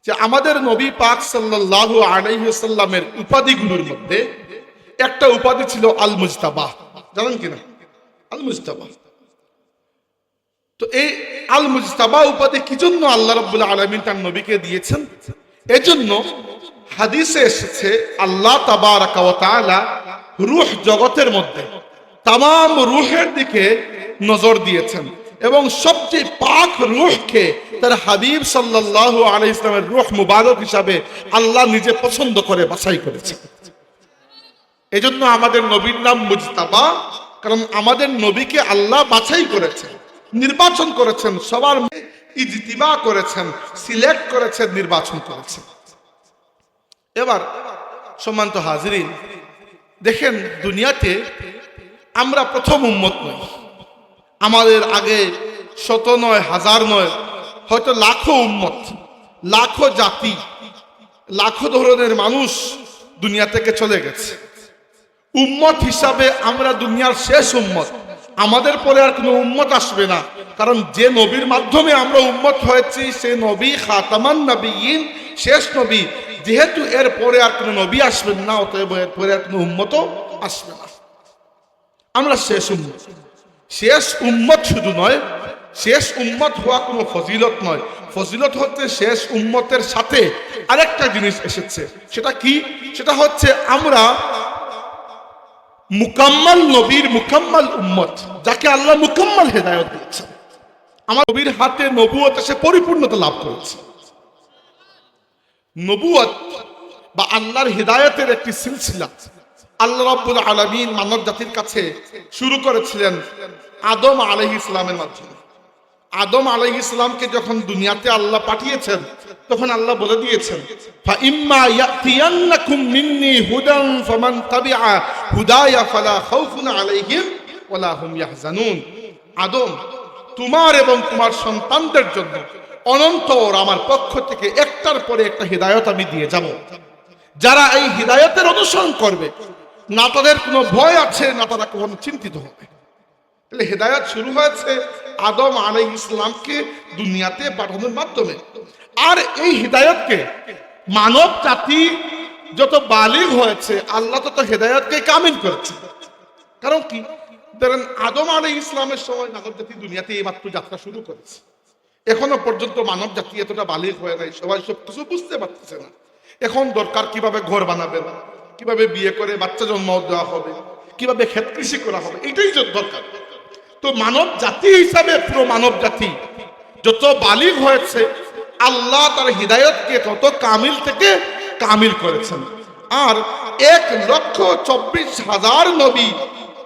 যে আমাদের নবী পাক সাল্লাল্লাহু আলাইহি ওয়াসাল্লামের উপাধিগুলোর মধ্যে একটা উপাধি ছিল আল মুজতাবা। জানেন কিনা আল মুজতাবা? তো এই আল মুজতাবা উপাধি কি জন্য আল্লাহ রাব্বুল আলামিন তার নবীকে দিয়েছেন? এজন্য হাদিসে এসেছে আল্লাহ তাবারাকা ওয়া তাআলা রূহ জগতের মধ্যে তামাম রূহের দিকে নজর দিয়েছেন এবং সবচেয়ে পাক রূহকে তার হাবিব সাল্লাল্লাহু আলাইহি ওয়াসাল্লামের রূহ মুবারক হিসাবে আল্লাহ নিজে পছন্দ করে বাছাই করেছেন। এজন্য আমাদের নবীর নাম মুজতাবা, কারণ আমাদের নবীকে আল্লাহ বাছাই করেছেন, নির্বাচন করেছেন, সবার ইজতিমা করেছেন, সিলেক্ট করেছেন, নির্বাচন করেছেন। এবার সম্মানিত হাজিরিন, দেখেন দুনিয়াতে আমরা প্রথম উম্মত নই। আমাদের আগে শত নয়, হাজার নয়, হয়তো লাখো উম্মত, লাখো জাতি, লাখো ধরনের মানুষ দুনিয়া থেকে চলে গেছে। উম্মত হিসাবে আমরা দুনিয়ার শেষ উম্মত, আমাদের পরে আর কোনো উম্মত আসবে না। কারণ যে নবীর মাধ্যমে আমরা উম্মত হয়েছি সে নবী খাতামান নবীয়িন, শেষ নবী। যেহেতু এর পরে আর কোনো নবী আসবেন না, অতএব এর পরে আর কোনো উম্মতও আসবে না। আমরা শেষ উম্মত। শেষ উম্মত শুধু নয়, শেষ উম্মত হওয়া কোনো ফজিলত নয়। ফজিলত হচ্ছে শেষ উম্মতের সাথে আরেকটা জিনিস এসেছে। সেটা কি? সেটা হচ্ছে আমরা মুকাম্মাল নবীর মুকাম্মাল উম্মত, যাকে আল্লাহ মুকাম্মাল হেদায়েত দিয়েছেন। আমার নবীর হাতে নবুয়ত এসে পরিপূর্ণতা লাভ করেছে। নবুয়ত বা আল্লাহর হিদায়াতের একটি সিলসিলা আল্লাহ রাব্বুল আলামিন মানব জাতির কাছে শুরু করেছিলেন আদম আলাইহিস সালামের মাধ্যমে। আদম আলাইহিস সালামকে যখন দুনিয়াতে আল্লাহ পাঠিয়েছেন, তখন আল্লাহ বলে দিয়েছেন, ফা ইম্মা ইয়াতিয়ান্নাকুম মিন্নি হুদান ফামান তাবিআ হুদায়া ফালা খাউফুন আলাইহিম ওয়ালা হুম ইয়াহজানুন। আদম, তোমার এবং তোমার সন্তানদের জন্য অনন্তর আমার পক্ষ থেকে একটার পরে একটা হিদায়াত আমি দিয়ে যাব। যারা এই হিদায়াতের অনুসরণ করবে, না তাদের কোনো ভয় আছে, না তারা কখনো চিন্তিত হবে। তাহলে হিদায়াত শুরু হয়েছে আদম আলাইহিস সালামকে দুনিয়াতে পাঠানোর মাধ্যমে। আর এই হিদায়াতকে মানব জাতি যত বালিগ হয়েছে, আল্লাহ তত হিদায়াতকে কামিল করেছে। কারণ কি? ধরেন আদম আলাইহিস সালামের সময় মানব জাতি দুনিয়াতে এইমাত্র যাত্রা শুরু করেছে। এখনো পর্যন্ত মানব জাতি এতটা বালিগ হয়ে নাই, সবাই সবকিছু বুঝতে পারতেছে না। এখন দরকার কিভাবে ঘর বানাবে, কিভাবে বিয়ে করে বাচ্চা জন্ম দেওয়া হবে, কিভাবে ক্ষেত কৃষি করা হবে, এটাই দরকার। তো মানব জাতি হিসাবে পুরো মানব জাতি যত বালিগ হয়েছে, আল্লাহ তার হিদায়াতকে তত কামিল থেকে কামিল করেছেন। আর 1,24,000 নবী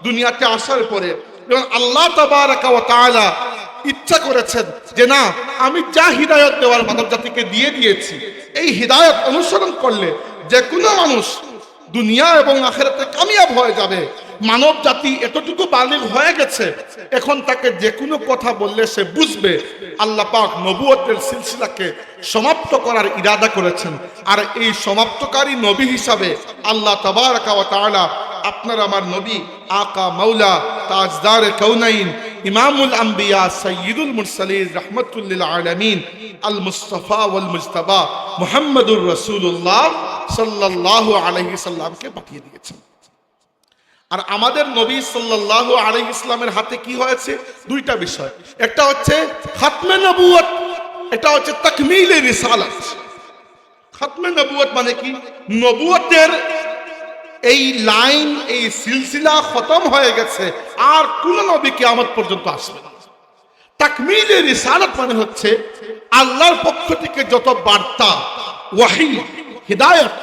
দুনিয়াতে আসার পরে যখন আল্লাহ তাবারাকা ওয়া তাআলা ইচ্ছা করেছেন যে না, আমি যা হিদায়াত দেওয়ার মানব জাতিকে দিয়ে দিয়েছি, এই হিদায়াত অনুসরণ করলে যে কোনো মানুষ দুনিয়া এবং আখিরাতে কামিয়াব হয়ে যাবে। মানব জাতি এতটুকু বালিগ হয়ে গেছে, এখন তাকে যে কোনো কথা বললে সে বুঝবে। আল্লাহ পাক নবুয়তের সিলসিলাকে সমাপ্ত করার ইরাদা করেছেন। আর এই সমাপ্তকারী নবী হিসাবে আল্লাহ তাবারাকা ওয়া তাআলা আপনার আমার নবী আকা মাওলা তাজদার কাউনাইন ইমামুল আম্বিয়া সাইয়্যিদুল মুরসালিন রাহমাতুল লিল আলামিন আল মুস্তাফা ওয়াল মুজতাবা মুহাম্মাদুর রাসূলুল্লাহ সাল্লাল্লাহু আলাইহি সাল্লামকে পাঠিয়ে দিয়েছেন। আর আমাদের নবী সাল্লাল্লাহু আলাইহি সাল্লামের হাতে কি হয়েছে? দুইটা বিষয়। একটা হচ্ছে খাতমে নবুয়ত, এটা হচ্ছে তাকমিলে রিসালাত। খাতমে নবুয়ত মানে কি? নবুয়তের এই লাইন, এই সিলসিলা খতম হয়ে গেছে, আর কোন নবী কিয়ামত পর্যন্ত আসবে না। তাকমিলে রিসালাত মানে হচ্ছে আল্লাহর পক্ষ থেকে যত বার্তা, ওয়াহী, হিদায়াত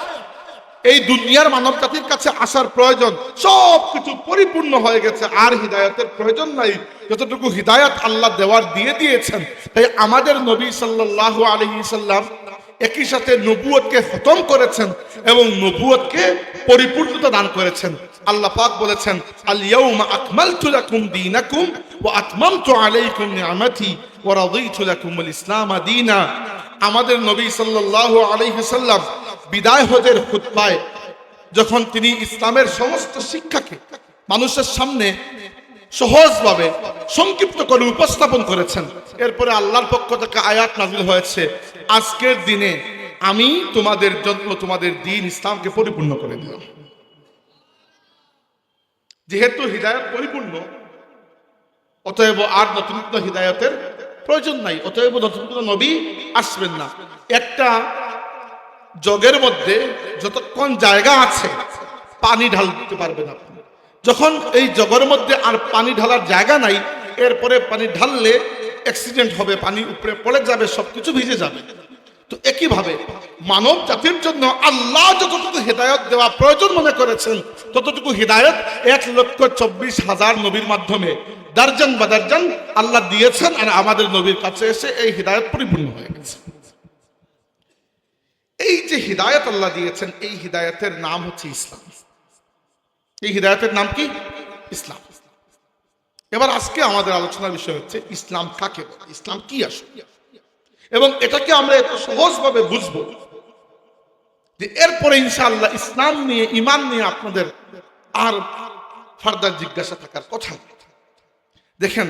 এই দুনিয়ার মানব জাতির কাছে আসার প্রয়োজন, সব কিছু পরিপূর্ণ হয়ে গেছে, আর হিদায়াতের প্রয়োজন নাই। যতটুকু হিদায়াত আল্লাহ দেওয়ার দিয়ে দিয়েছেন। তাই আমাদের নবী সাল্লাল্লাহু আলাইহি সাল্লাম একই সাথে নবুয়তকে খতম করেছেন এবং নবুয়তকে পরিপূর্ণতা দান করেছেন। আল্লাহ পাক বলেছেন, আল ইয়াউমা আকমালতু লাকুম দীনাকুম ওয়া আতমামতু আলাইকুম নি'মাতি ওয়া রাদিতু লাকুমুল ইসলাম দীনা। আমাদের নবী সাল্লাল্লাহু আলাইহি সাল্লাম বিদায় হজের খুতবায় যখন তিনি ইসলামের সমস্ত শিক্ষাকে মানুষের সামনে সহজভাবে সংক্ষিপ্ত করে উপস্থাপন করেছেন, এরপরে আল্লাহর পক্ষ থেকে আয়াত নাযিল হয়েছে, আজকের দিনে আমি তোমাদের জন্য তোমাদের দ্বীন ইসলামকে পরিপূর্ণ করে দিলাম। যেহেতু হিদায়াত পরিপূর্ণ, অতএব আর নতুন কোনো হিদায়াতের প্রয়োজন নাই, অতএব নতুন কোনো নবী আসবেন না। একটা জগের মধ্যে যতক্ষণ জায়গা আছে পানি ঢালতে পারবেন আপনি। যখন এই জগের মধ্যে আর পানি ঢালার জায়গা নাই, এরপরে পানি ঢাললে অ্যাক্সিডেন্ট হবে, পানি উপরে পড়ে যাবে, সবকিছু ভিজে যাবে। তো একইভাবে মানব জাতির জন্য আল্লাহ যতটুকু হিদায়ত দেওয়া প্রয়োজন মনে করেছেন, ততটুকু হিদায়ত 1,24,000 নবীর মাধ্যমে দার্জান বা দার্জান আল্লাহ দিয়েছেন। আর আমাদের নবীর কাছে এসে এই হিদায়ত পরিপূর্ণ হয়ে গেছে। এই যে হিদায়ত আল্লাহ দিয়েছেন, এই হিদায়তের নাম হচ্ছে ইসলাম। এই হিদায়তের নাম কি? ইসলাম। এবার আজকে আমাদের আলোচনার বিষয় হচ্ছে ইসলাম কাকে বলে, ইসলাম কি আসলে, এবং এটাকে আমরা এত সহজভাবে বুঝবো যে এরপরে ইনশাআল্লাহ ইসলাম নিয়ে, ঈমান নিয়ে আপনাদের আর ফার্দার জিজ্ঞাসা থাকার কথা। দেখেন,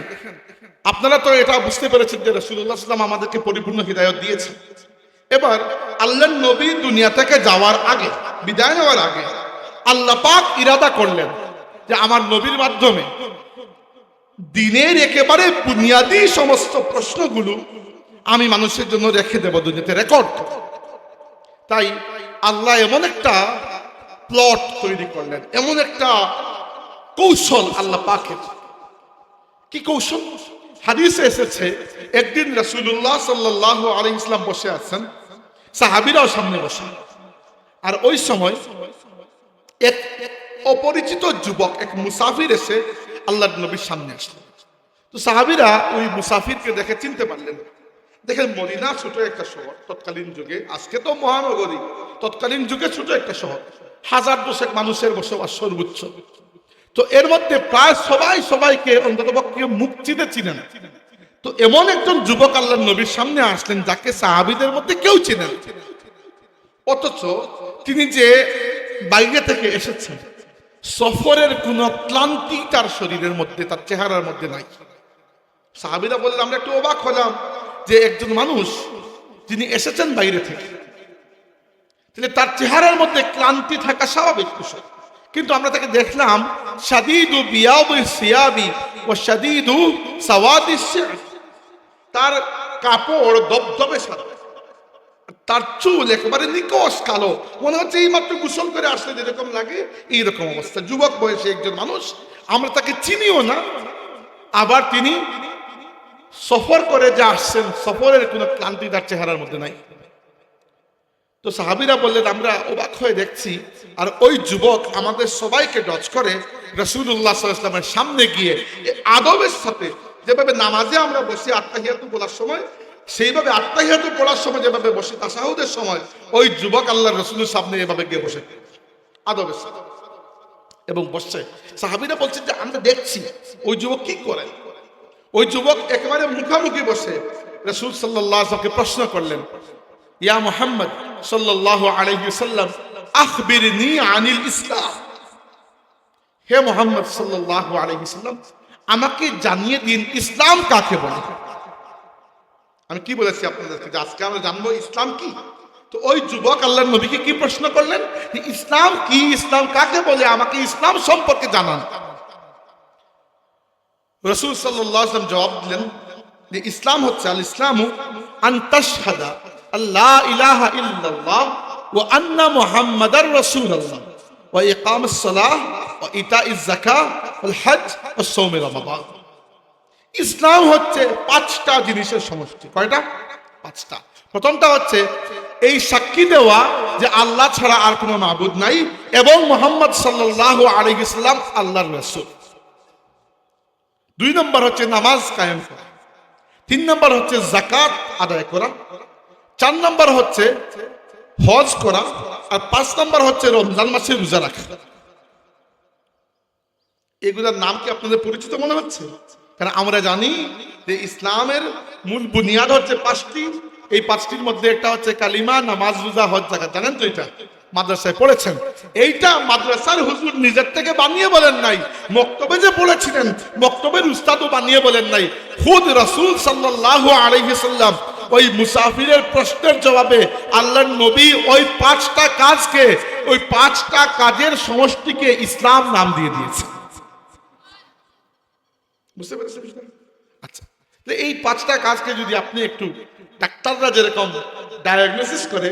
আপনারা তো এটা বুঝতে পেরেছেন যে রাসূলুল্লাহ সাল্লাল্লাহু আলাইহি ওয়াসাল্লাম আমাদেরকে পরিপূর্ণ হিদায়াত দিয়েছেন। এবার আল্লাহর নবী দুনিয়া থেকে যাওয়ার আগে, বিদায় নেওয়ার আগে আল্লাহ পাক ইরাদা করলেন যে আমার নবীর মাধ্যমে দ্বীনের একেবারে বুনিয়াদী সমস্ত প্রশ্নগুলো আমি মানুষের জন্য রেখে দেব, দুনিয়াতে রেকর্ড। তাই আল্লাহ এমন একটা প্লট তৈরি করলেন, এমন একটা কৌশল আল্লাহ পাকের। কি কৌশল? হাদিসে এসেছে, একদিন রাসূলুল্লাহ সাল্লাল্লাহু আলাইহি ওয়াসাল্লাম বসে আছেন, সাহাবীরাও সামনে বসে। আর ওই সময় এক অপরিচিত যুবক, এক মুসাফির এসে আল্লাহর নবীর সামনে আসলো। তো সাহাবীরা ওই মুসাফিরকে দেখে চিনতে পারলেন। দেখেন, মদিনা ছোট একটা শহর তৎকালীন যুগে, আজকে তো মহানগরী, তৎকালীন যুগে ছোট একটা শহর, 1000-2000 মানুষের বসবাস সর্বোচ্চ। তো এর মধ্যে প্রায় সবাই সবাইকে অন্ততপক্ষে মুখ চিনে চিনেন। তো এমন একজন যুবক আল্লাহর নবীর সামনে আসলেন যাকে সাহাবীদের মধ্যে কেউ চিনেন, অথচ তিনি যে বাইরে থেকে এসেছেন, সফরের কোন ক্লান্তি তার শরীরের মধ্যে, তার চেহারার মধ্যে নাই। সাহাবীরা বললেন, আমরা একটু অবাক হলাম যে একজন মানুষ যিনি এসেছেন বাইরে থেকে, তাহলে তার চেহারার মধ্যে ক্লান্তি থাকা স্বাভাবিক বিষয়। কিন্তু আমরা তাকে দেখলাম শাদীদু বিয়াদি সিয়াবি ওয়া শাদীদু সাওয়াদি শি'r, তার কাপড় দবদবে সাদা, তার চুল একেবারে নিকশ কালো, মনে হচ্ছে এই মাত্র গোসল করে আসলে যেরকম লাগে এইরকম অবস্থা। যুবক বয়সে একজন মানুষ, আমরা তাকে চিনিও না, আবার তিনি সফর করে যে আসছেন, সফরের কোনো ক্লান্তি তার চেহারার মধ্যে নাই। তো সাহাবীরা বললেন, আমরা অবাক হয়ে দেখছি। আর ওই যুবক আমাদের সবাইকে ডচ করে রাসূলুল্লাহ সাল্লাল্লাহু আলাইহি ওয়াসাল্লামের সামনে গিয়ে আদবের সাথে, যেভাবে নামাজে আমরা বসি আত্তাহিয়াতু বলার সময়, সেইভাবে আত্তাহিয়াতু পড়ার সময় যেভাবে বসি তাশাহুদের সময়, ওই যুবক আল্লাহর রাসূলের সামনে এভাবে গিয়ে বসে আদবের সাথে এবং বসছে। সাহাবীরা বলছেন যে আমরা দেখছি ওই যুবক কি করেন। ওই যুবক একেবারে মুখামুখি বসে রাসূল সাল্লাল্লাহু আলাইহি ওয়াসাল্লামকে প্রশ্ন করলেন, ইয়া মুহাম্মদ সাল্লাল্লাহু আলাইহি ওয়াসাল্লাম, আখবিরনি আনিল ইসলাম। হে মুহাম্মদ সাল্লাল্লাহু আলাইহি ওয়াসাল্লাম, আমাকে জানিয়ে দিন ইসলাম কাকে বলে। আমি কি বলেছি আপনাদেরকে যে আজকে আমরা জানবো ইসলাম কি। তো ওই যুবক আল্লাহর নবীকে কি প্রশ্ন করলেন, ইসলাম কি, ইসলাম কাকে বলে, আমাকে ইসলাম সম্পর্কে জানান। রাসূল সাল্লাল্লাহু আলাইহি ওয়াসাল্লাম জবাব দিলেন যে ইসলাম হচ্ছে, আল ইসলামু আন তাশহাদা আল্লা ইলাহা ইল্লাল্লাহ ওয়া আন্না মুহাম্মাদার রাসূলুল্লাহ ওয়া ইকামাস সালাহ ওয়া ইতাইজ যাকাত ওয়াল হজ ওয়া সাওম রমাদান। ইসলাম হচ্ছে 5টা জিনিসের সমষ্টি। কয়টা? 5টা। প্রথমটা হচ্ছে এই সাক্ষী দেওয়া যে আল্লাহ ছাড়া আর কোনো মাবুদ নাই এবং মুহাম্মদ সাল্লাল্লাহু আলাইহি ওয়াসাল্লাম আল্লাহর রাসূল। 2 নম্বর হচ্ছে নামাজ কায়েম করা। 3 নম্বর হচ্ছে যাকাত আদায় করা। 4 নম্বর হচ্ছে হজ করা। আর 5 নম্বর হচ্ছে রমজান মাসে রোজা রাখা। এগুলোর নাম কি আপনাদের পরিচিত মনে হচ্ছে? কারণ আমরা জানি যে ইসলামের মূল বুনিয়াদ হচ্ছে 5টি। এই 5টির মধ্যে একটা হচ্ছে কালিমা, নামাজ, রোজা, হজ, যাকাত। জানেন তো? এটা মাদ্রাসায় পড়েছেন। এইটা মাদ্রাসার হুজুর নিজের থেকে বানিয়ে বলেন নাই, মক্তবে যে পড়েছিলেন মক্তবের উস্তাদও বানিয়ে বলেন নাই। খুদ রাসূল সাল্লাল্লাহু আলাইহি ওয়াসাল্লাম ওই মুসাফিরের প্রশ্নের জবাবে আল্লাহর নবী ওই 5টা কাজকে, ওই 5টা কাজের সমষ্টিকে ইসলাম নাম দিয়ে দিয়েছে। বুঝতে পেরেছেন? আচ্ছা, এই 5টা কাজকে যদি আপনি একটু, ডাক্তাররা যেরকম ডায়াগনোসিস করে,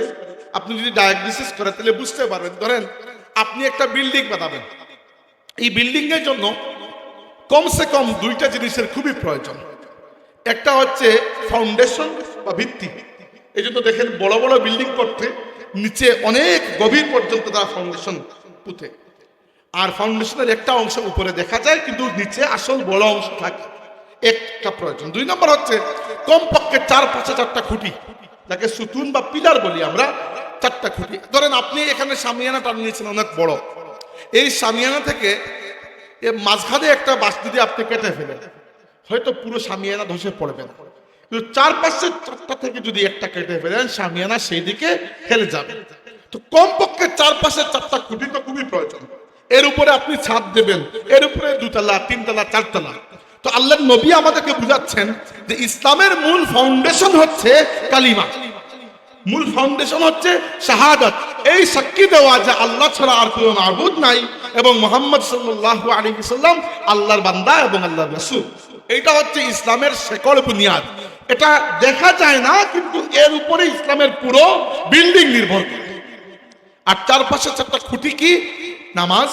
আপনি যদি ডায়াগনোসিস করে তাহলে বুঝতে পারবেন। ধরেন আপনি একটা বিল্ডিং বানাবেন, এই বিল্ডিং এর জন্য কমসে কম 2টা জিনিসের খুবই প্রয়োজন। একটা হচ্ছে ফাউন্ডেশন বা ভিত্তি। এই জন্য দেখেন বড় বড় বিল্ডিং করতে নিচে অনেক গভীর পর্যন্ত তারা ফাউন্ডেশন পুঁতে, আর ফাউন্ডেশনের একটা অংশ উপরে দেখা যায় কিন্তু নিচে আসল বড় অংশ থাকে। একটা প্রয়োজন। 2 নম্বর হচ্ছে কমপক্ষে 4-5 4টা খুঁটি, যাকে সুতুন বা পিলার বলি আমরা, 4টা খুঁটি। ধরেন আপনি এখানে শামিয়ানা টানিয়েছেন অনেক বড়, এই শামিয়ানা থেকে মাঝখানে একটা বাঁশ যদি আপনি কেটে ফেলেন, হয়তো পুরো শামিয়ানা ধসে পড়বে না, কিন্তু 4-5 4টা থেকে যদি একটা কেটে ফেলেন, শামিয়ানা সেই দিকে হেলে যাবে। তো কমপক্ষে 4-5 4টা খুঁটি তো খুবই প্রয়োজন। এর উপরে আপনি ছাদ দেবেন, এর উপরে 2 তলা 3 তলা 4 তলা। তো আল্লাহর নবী আমাদেরকে বুঝাচ্ছেন যে ইসলামের মূল ফাউন্ডেশন হচ্ছে কালিমা, মূল ফাউন্ডেশন হচ্ছে শাহাদাত, এই সাক্ষী দেওয়া যে আল্লাহ ছাড়া আর কোনো মাবুদ নাই এবং মুহাম্মদ সাল্লাল্লাহু আলাইহি ওয়াসাল্লাম আল্লাহর বান্দা এবং আল্লাহর রাসূল। এটা হচ্ছে ইসলামের শেকড় বুনিয়াদ। এটা দেখা যায় না, কিন্তু এর উপরে ইসলামের পুরো বিল্ডিং নির্ভর করে। আর 4-5 4টা খুঁটি কি? নামাজ,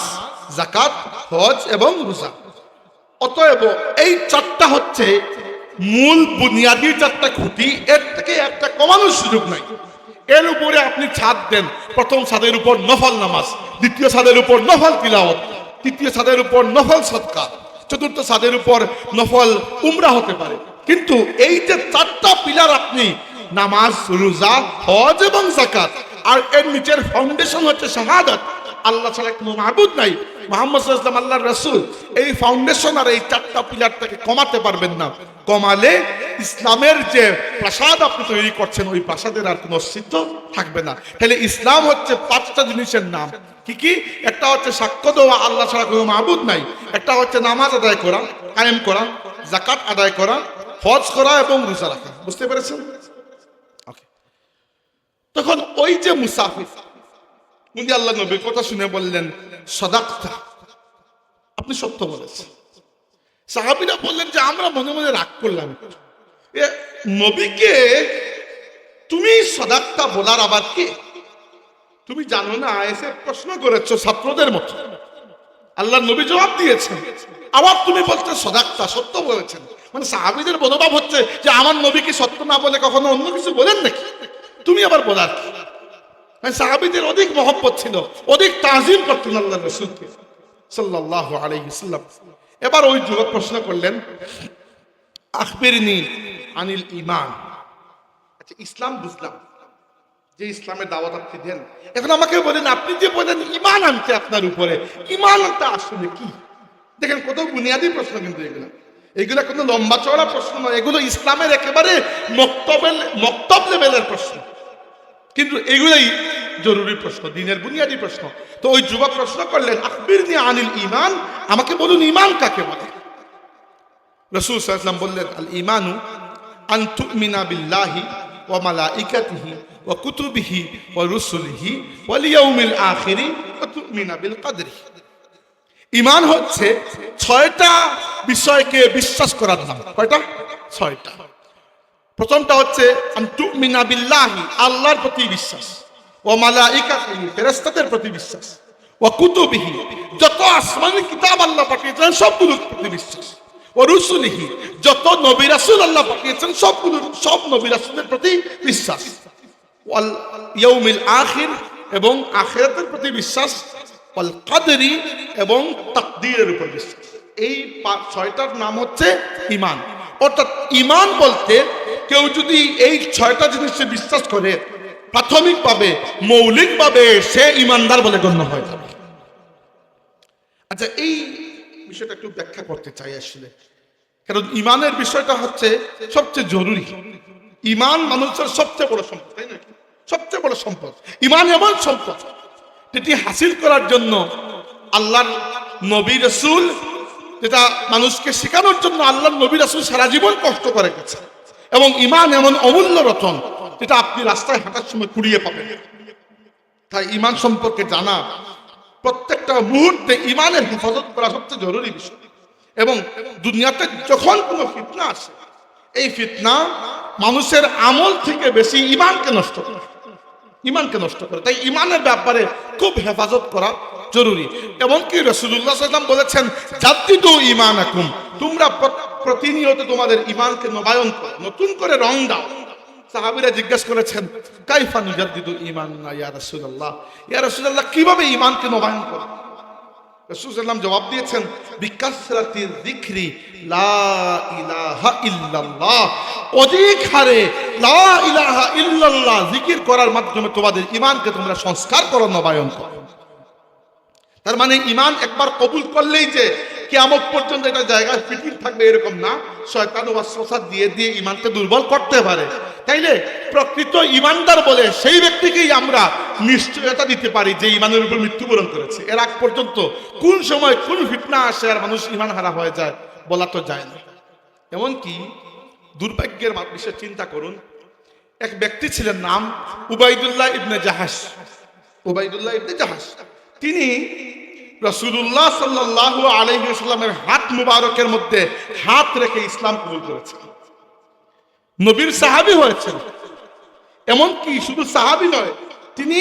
যাকাত, হজ এবং রোজা। অতএব এই 4টা হচ্ছে মূল বুনিয়াদি 4টা খুঁটি, এর থেকে একটা কমানোর সুযোগ নাই। এর উপরে আপনি ছাদ দেন, প্রথম ছাদের উপর নফল নামাজ, দ্বিতীয় ছাদের উপর নফল তিলাওয়াত, তৃতীয় ছাদের উপর নফল সদকা, চতুর্থ ছাদের উপর নফল উমরা হতে পারে। কিন্তু এই যে 4টা পিলার, আপনি নামাজ, রোজা, হজ এবং যাকাত, আর এর নিচের ফাউন্ডেশন হচ্ছে শাহাদাত, আল্লাহ ছাড়া কোনো মাবুদ নাই, মুহাম্মদ সাল্লাল্লাহু আলাইহি ওয়াসাল্লাম আল্লাহর রাসূল। এই ফাউন্ডেশন আর এই 4টা পিলারটাকে কমাতে পারবেন না। কমালে ইসলামের যে প্রাসাদ আপনি তৈরি করছেন, ওই প্রাসাদের আর কোনো অস্তিত্ব থাকবে না। তাহলে ইসলাম হচ্ছে 5টা জিনিসের নাম। কি কি? একটা হচ্ছে সাক্ষ্য দেওয়া আল্লাহ ছাড়া কোনো মাবুদ নাই, একটা হচ্ছে নামাজ আদায় করা, কায়েম করা, যাকাত আদায় করা, হজ করা এবং রোজা রাখা। বুঝতে পেরেছেন? ওকে। তখন ওই যে মুসাফির, উনি আল্লাহ নবীর কথা শুনে বললেন, সাদাকতা, আপনি সত্য বলেছেন। সাহাবীরা বললেন যে আমরা মনে মনে রাগ করলাম, এ নবীকে তুমি সাদাকতা বলার আবার কে? তুমি জানো না? এসে প্রশ্ন করেছো ছাত্রদের মতো। আল্লাহ নবী জবাব দিয়েছেন, আবার তুমি বলছো সাদাকতা, সত্য বলেছেন। মানে সাহাবীদের মনোভাব হচ্ছে যে আমার নবী কি সত্য না বলে কখনো অন্য কিছু বলেন নাকি? তুমি আবার বলার কি? সাহাবীদের অধিক মহব্বত ছিল, অধিক তাজিম করতেন আল্লাহ রাসূলকে সাল্লাল্লাহু আলাইহি ওয়াসাল্লাম। এবার ওই যুবক প্রশ্ন করলেন, আখবিরনি আনিল ঈমান। আচ্ছা, ইসলাম বুঝলাম যে ইসলামের দাওয়াত আপনি দেন, এখন আমাকে বলেন, আপনি যে বলেন ঈমান আনতে আপনার উপরে, ঈমান আনতে আসলে কি? দেখেন কত বুনিয়াদি প্রশ্ন, কিন্তু এগুলো কোনো লম্বা চওড়া প্রশ্ন নয়, এগুলো ইসলামের একেবারে মক্তব লেভেলের প্রশ্ন, কিন্তু এগুলোই জরুরি প্রশ্ন, দিনের বুনিয়াদি প্রশ্ন। তো ওই যুবক প্রশ্ন করলেন, আখবিরনি আনিল ঈমান, আমাকে বলুন ঈমান কাকে বলে? রাসূল সাল্লাল্লাহু আলাইহি ওয়াসাল্লাম বললেন, আল ঈমানু আন তুমিনা বিল্লাহি ওয়া মালাইকাতিহি ওয়া কুতুবিহি ওয়া রুসুলিহি ওয়াল ইয়াউমিল আখিরি ওয়া তুমিনা বিল কদরি। ঈমান হচ্ছে 6টা বিষয়কে বিশ্বাস করার নাম। কয়টা? 6টা। প্রথমটা হচ্ছে আন তুমিনা বিল্লাহি, আল্লাহর প্রতি বিশ্বাস, ওয়া মালাইকাতিহি, ফেরেশতাদের প্রতি বিশ্বাস, ওয়া কুতুবিহি, যত আসমানি কিতাব আল্লাহ পাঠিয়েছেন সবগুলোর প্রতি বিশ্বাস, ওয়া রুসুলিহি, যত নবী রাসূল আল্লাহ পাঠিয়েছেন সব নবী রাসূলের প্রতি বিশ্বাস, ওয়াল ইয়াউমিল আখির, এবং আখিরাতের প্রতি বিশ্বাস, ওয়াল কদরি, এবং তাকদীরের উপর বিশ্বাস। এই 6টার নাম হচ্ছে ঈমান। অর্থাৎ ঈমান বলতে কেউ যদি এই 6টা জিনিসে বিশ্বাস করে, প্রাথমিকভাবে মৌলিকভাবে সে ঈমানদার বলে গণ্য হয়ে যাবে। আচ্ছা, এই বিষয়টা একটু ব্যাখ্যা করতে চাই আসলে, কারণ ঈমানের বিষয়টা হচ্ছে সবচেয়ে জরুরি। ঈমান মানুষের সবচেয়ে বড় সম্পদ, তাই না? সবচেয়ে বড় সম্পদ ঈমান, এমন সম্পদ যেটি হাসিল করার জন্য আল্লাহর নবী রাসূল, যেটা মানুষকে শেখানোর জন্য আল্লাহর নবী রাসূল সারা জীবন কষ্ট করে গেছে। এবং ইমান এমন অমূল্য রতন যেটা আপনি রাস্তায় হাঁটার সময় কুড়িয়ে পাবেন। তাই ইমান সম্পর্কে জানা, প্রত্যেকটা মুহূর্তে ইমানের হেফাজত করা সবচেয়ে জরুরি বিষয়। এবং দুনিয়াতে যখন কোনো ফিতনা আসে, এই ফিতনা মানুষের আমল থেকে বেশি ইমানকে নষ্ট করে, ইমানকে নষ্ট করে। তাই ইমানের ব্যাপারে খুব হেফাজত করা জরুরি। এমনকি রাসূলুল্লাহ সাল্লাল্লাহু আলাইহি ওয়াসাল্লাম বলেছেন, জাদ্দিদু ঈমানাকুম, তোমরা প্রতিনিয়ত তোমাদের ঈমানকে নবায়ন করো, নতুন করে রং দাও। সাহাবীরা জিজ্ঞাসা করেছেন, কাইফা নুজাদ্দিদু ঈমানানা ইয়া রাসূলুল্লাহ, ইয়া রাসূলুল্লাহ কিভাবে ঈমানকে নবায়ন করব? রাসূল সাল্লাল্লাহু আলাইহি ওয়াসাল্লাম জবাব দিয়েছেন, বিকাসরাতি যিকরি লা ইলাহা ইল্লাল্লাহ, অধিক হারে লা ইলাহা ইল্লাল্লাহ জিকির করার মাধ্যমে তোমাদের ঈমানকে তোমরা সংস্কার করো, নবায়ন করো। তার মানে ঈমান একবার কবুল করলেই যে কিয়ামত পর্যন্ত এটা জায়গায় ফিটিং থাকবে এরকম না, শয়তান ওয়াসওয়াসা দিয়ে দিয়ে ঈমানকে দুর্বল করতে পারে। তাইলে প্রকৃত ঈমানদার বলে সেই ব্যক্তিকেই আমরা নিশ্চয়তা দিতে পারি যে ঈমানের উপর মৃত্যুবরণ করেছে। এর আগ পর্যন্ত কোন সময় কোন ফিতনা আসে আর মানুষ ঈমান হারা হয়ে যায় বলা তো যায় না। এমনকি দুর্ভাগ্যের বিষয়ে চিন্তা করুন, এক ব্যক্তি ছিলেন, নাম উবাইদুল্লাহ ইবনে জাহাশ। উবাইদুল্লাহ ইবনে জাহাশ তিনি রাসূলুল্লাহ সাল্লাল্লাহু আলাইহি ওয়াসাল্লামের হাত মুবারকের মধ্যে হাত রেখে ইসলাম কবুল করেছেন, নবীর সাহাবী হয়েছেন। এমনকি শুধু সাহাবী নয়, তিনি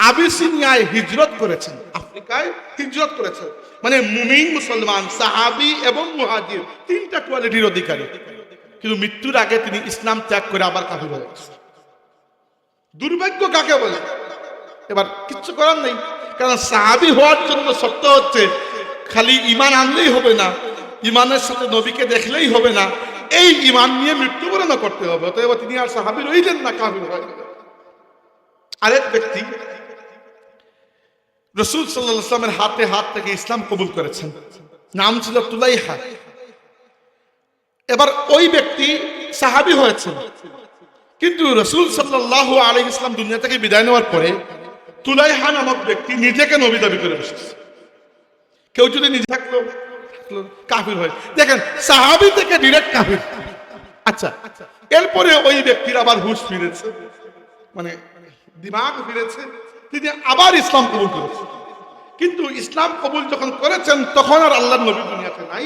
আবিসিনিয়ায় হিজরত করেছেন, আফ্রিকায় হিজরত করেছেন। মানে মুমিন মুসলমান, সাহাবী এবং মুহাজির তিনটা কোয়ালিটির অধিকারী। কিন্তু মৃত্যুর আগে তিনি ইসলাম ত্যাগ করে আবার কাফির হয়ে গেছেন। দুর্ভাগ্য কাকে বলে? এবার কিচ্ছু করার নেই, কারণ সাহাবী হওয়ার জন্য শর্ত হচ্ছে খালি ঈমান আনলেই হবে না, ঈমানের সাথে নবীকে দেখলেই হবে না, এই ঈমান নিয়ে মৃত্যুবরণ করতে হবে। অতএব তিনি আর সাহাবী রইলেন না, কাফির হয়ে গেলেন। আরেক ব্যক্তি রাসূল সাল্লাল্লাহু আলাইহি ওয়াসাল্লামের হাতে হাত থেকে ইসলাম কবুল করেছেন, নাম ছিল তুলাইহা। এবার ওই ব্যক্তি সাহাবী হয়েছেন, কিন্তু রাসূল সাল্লাল্লাহু আলাইহি ওয়াসাল্লাম দুনিয়া থেকে বিদায় নেওয়ার পরে তুলাইহা নামক ব্যক্তি নিজেকে নবী দাবি করে বসেছে। কেউ যদি নিজে থাকলো কাফির হয়, দেখেন সাহাবী থেকে ডিরেক্ট কাফির। আচ্ছা, এরপরে ওই ব্যক্তির আবার হুঁশ ফিরেছে, মানে দিমাগ ফিরেছে, তিনি আবার ইসলাম কবুল করেছেন। কিন্তু ইসলাম কবুল যখন করেছেন তখন আর আল্লাহর নবী দুনিয়াতে নাই,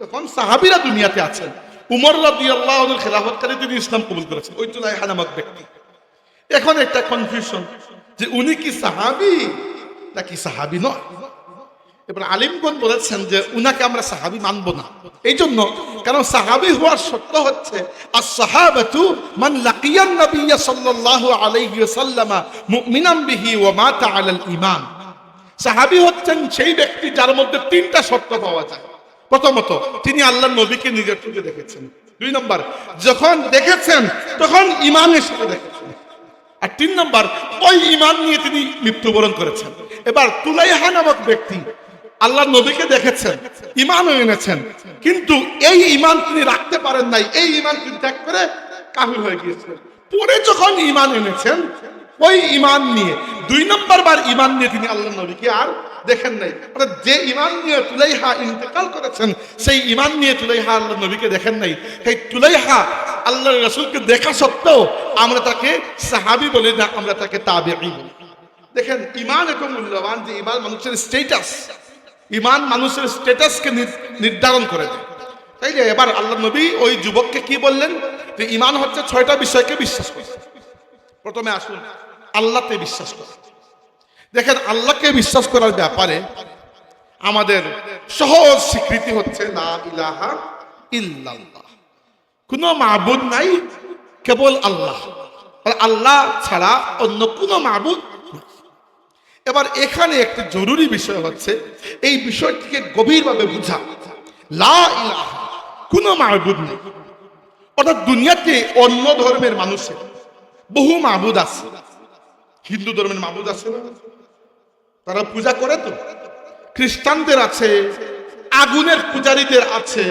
তখন সাহাবীরা দুনিয়াতে আছেন। উমর রাদিয়াল্লাহু আনহুর খেলাফতকালে তিনি ইসলাম কবুল করেছেন, ওই তুলাইহা নামক ব্যক্তি। এখন একটা কনফিউশন যে উনি কি সাহাবী নাকি সাহাবী নয়। এবার আলিমগণ বলেছেন যে উনাকে আমরা সাহাবী মানব না, এই জন্য কারণ সাহাবী হওয়ার শর্ত হচ্ছে আস-সাহাবাতু মান লাকিয়ান নবিয়্য সাল্লাল্লাহু আলাইহি ওয়াসাল্লাম মুমিনান বিহি ওয়া মাতা আলাল ঈমান। সাহাবী হচ্ছেন সেই ব্যক্তি যার মধ্যে তিনটা শর্ত পাওয়া যায়। প্রথমত, তিনি আল্লাহর নবীকে নিজের চোখে দেখেছেন। দুই নম্বর, যখন দেখেছেন তখন ঈমানের সাথে দেখেছেন। আর তিন নম্বর, ওই ঈমান নিয়ে তিনি মৃত্যুবরণ করেছেন। এবার তুলাইহা নামক ব্যক্তি আল্লাহর নবীকে দেখেছেন, ঈমানও এনেছেন, কিন্তু এই ঈমান তিনি রাখতে পারেন নাই, এই ঈমান তিনি ত্যাগ করে কাফির হয়ে গিয়েছিলেন। পরে যখন ঈমান এনেছেন, ওই ঈমান নিয়ে দুই নম্বর বার ঈমান নিয়ে তিনি আল্লাহর নবীকে আর দেখেন নাই। অর্থাৎ যে ঈমান নিয়ে তুলাইহা ইন্তেকাল করেছেন, সেই ঈমান নিয়ে তুলাইহা আল্লাহর নবীকে দেখেন নাই। তাই তুলাইহা আল্লাহর রাসূলকে দেখা সত্ত্বেও আমরা তাকে সাহাবী বলি না, আমরা তাকে তাবেঈ বলি। দেখেন ঈমান এত মূল্যবান যে ঈমান মানুষের স্ট্যাটাস, ঈমান মানুষের স্ট্যাটাসকে নির্ধারণ করে দেয়। তাইলে এবার আল্লাহর নবী ওই যুবককে কি বললেন যে ঈমান হচ্ছে 6টা বিষয়কে বিশ্বাস করা। প্রথমে আসুন আল্লাহকে বিশ্বাস করা। দেখেন আল্লাহকে বিশ্বাস করার ব্যাপারে আমাদের সহজ স্বীকৃতি হচ্ছে লা ইলাহা ইল্লাল্লাহ, কোনো মাবুদ নাই, কেবল আল্লাহ, আল্লাহ ছাড়া অন্য কোনো মাবুদ। এবার এখানে একটা জরুরি বিষয় হচ্ছে এই বিষয়টিকে গভীরভাবে বুঝা। লা ইলাহা, কোনো মাবুদ নেই। অর্থাৎ দুনিয়াতে অন্য ধর্মের মানুষের বহু মাবুদ আছে। হিন্দু ধর্মের মাবুদ আছে না, তারা পূজা করে তো। খ্রিস্টানদের আছে, আগুনের পূজারীদের আছে,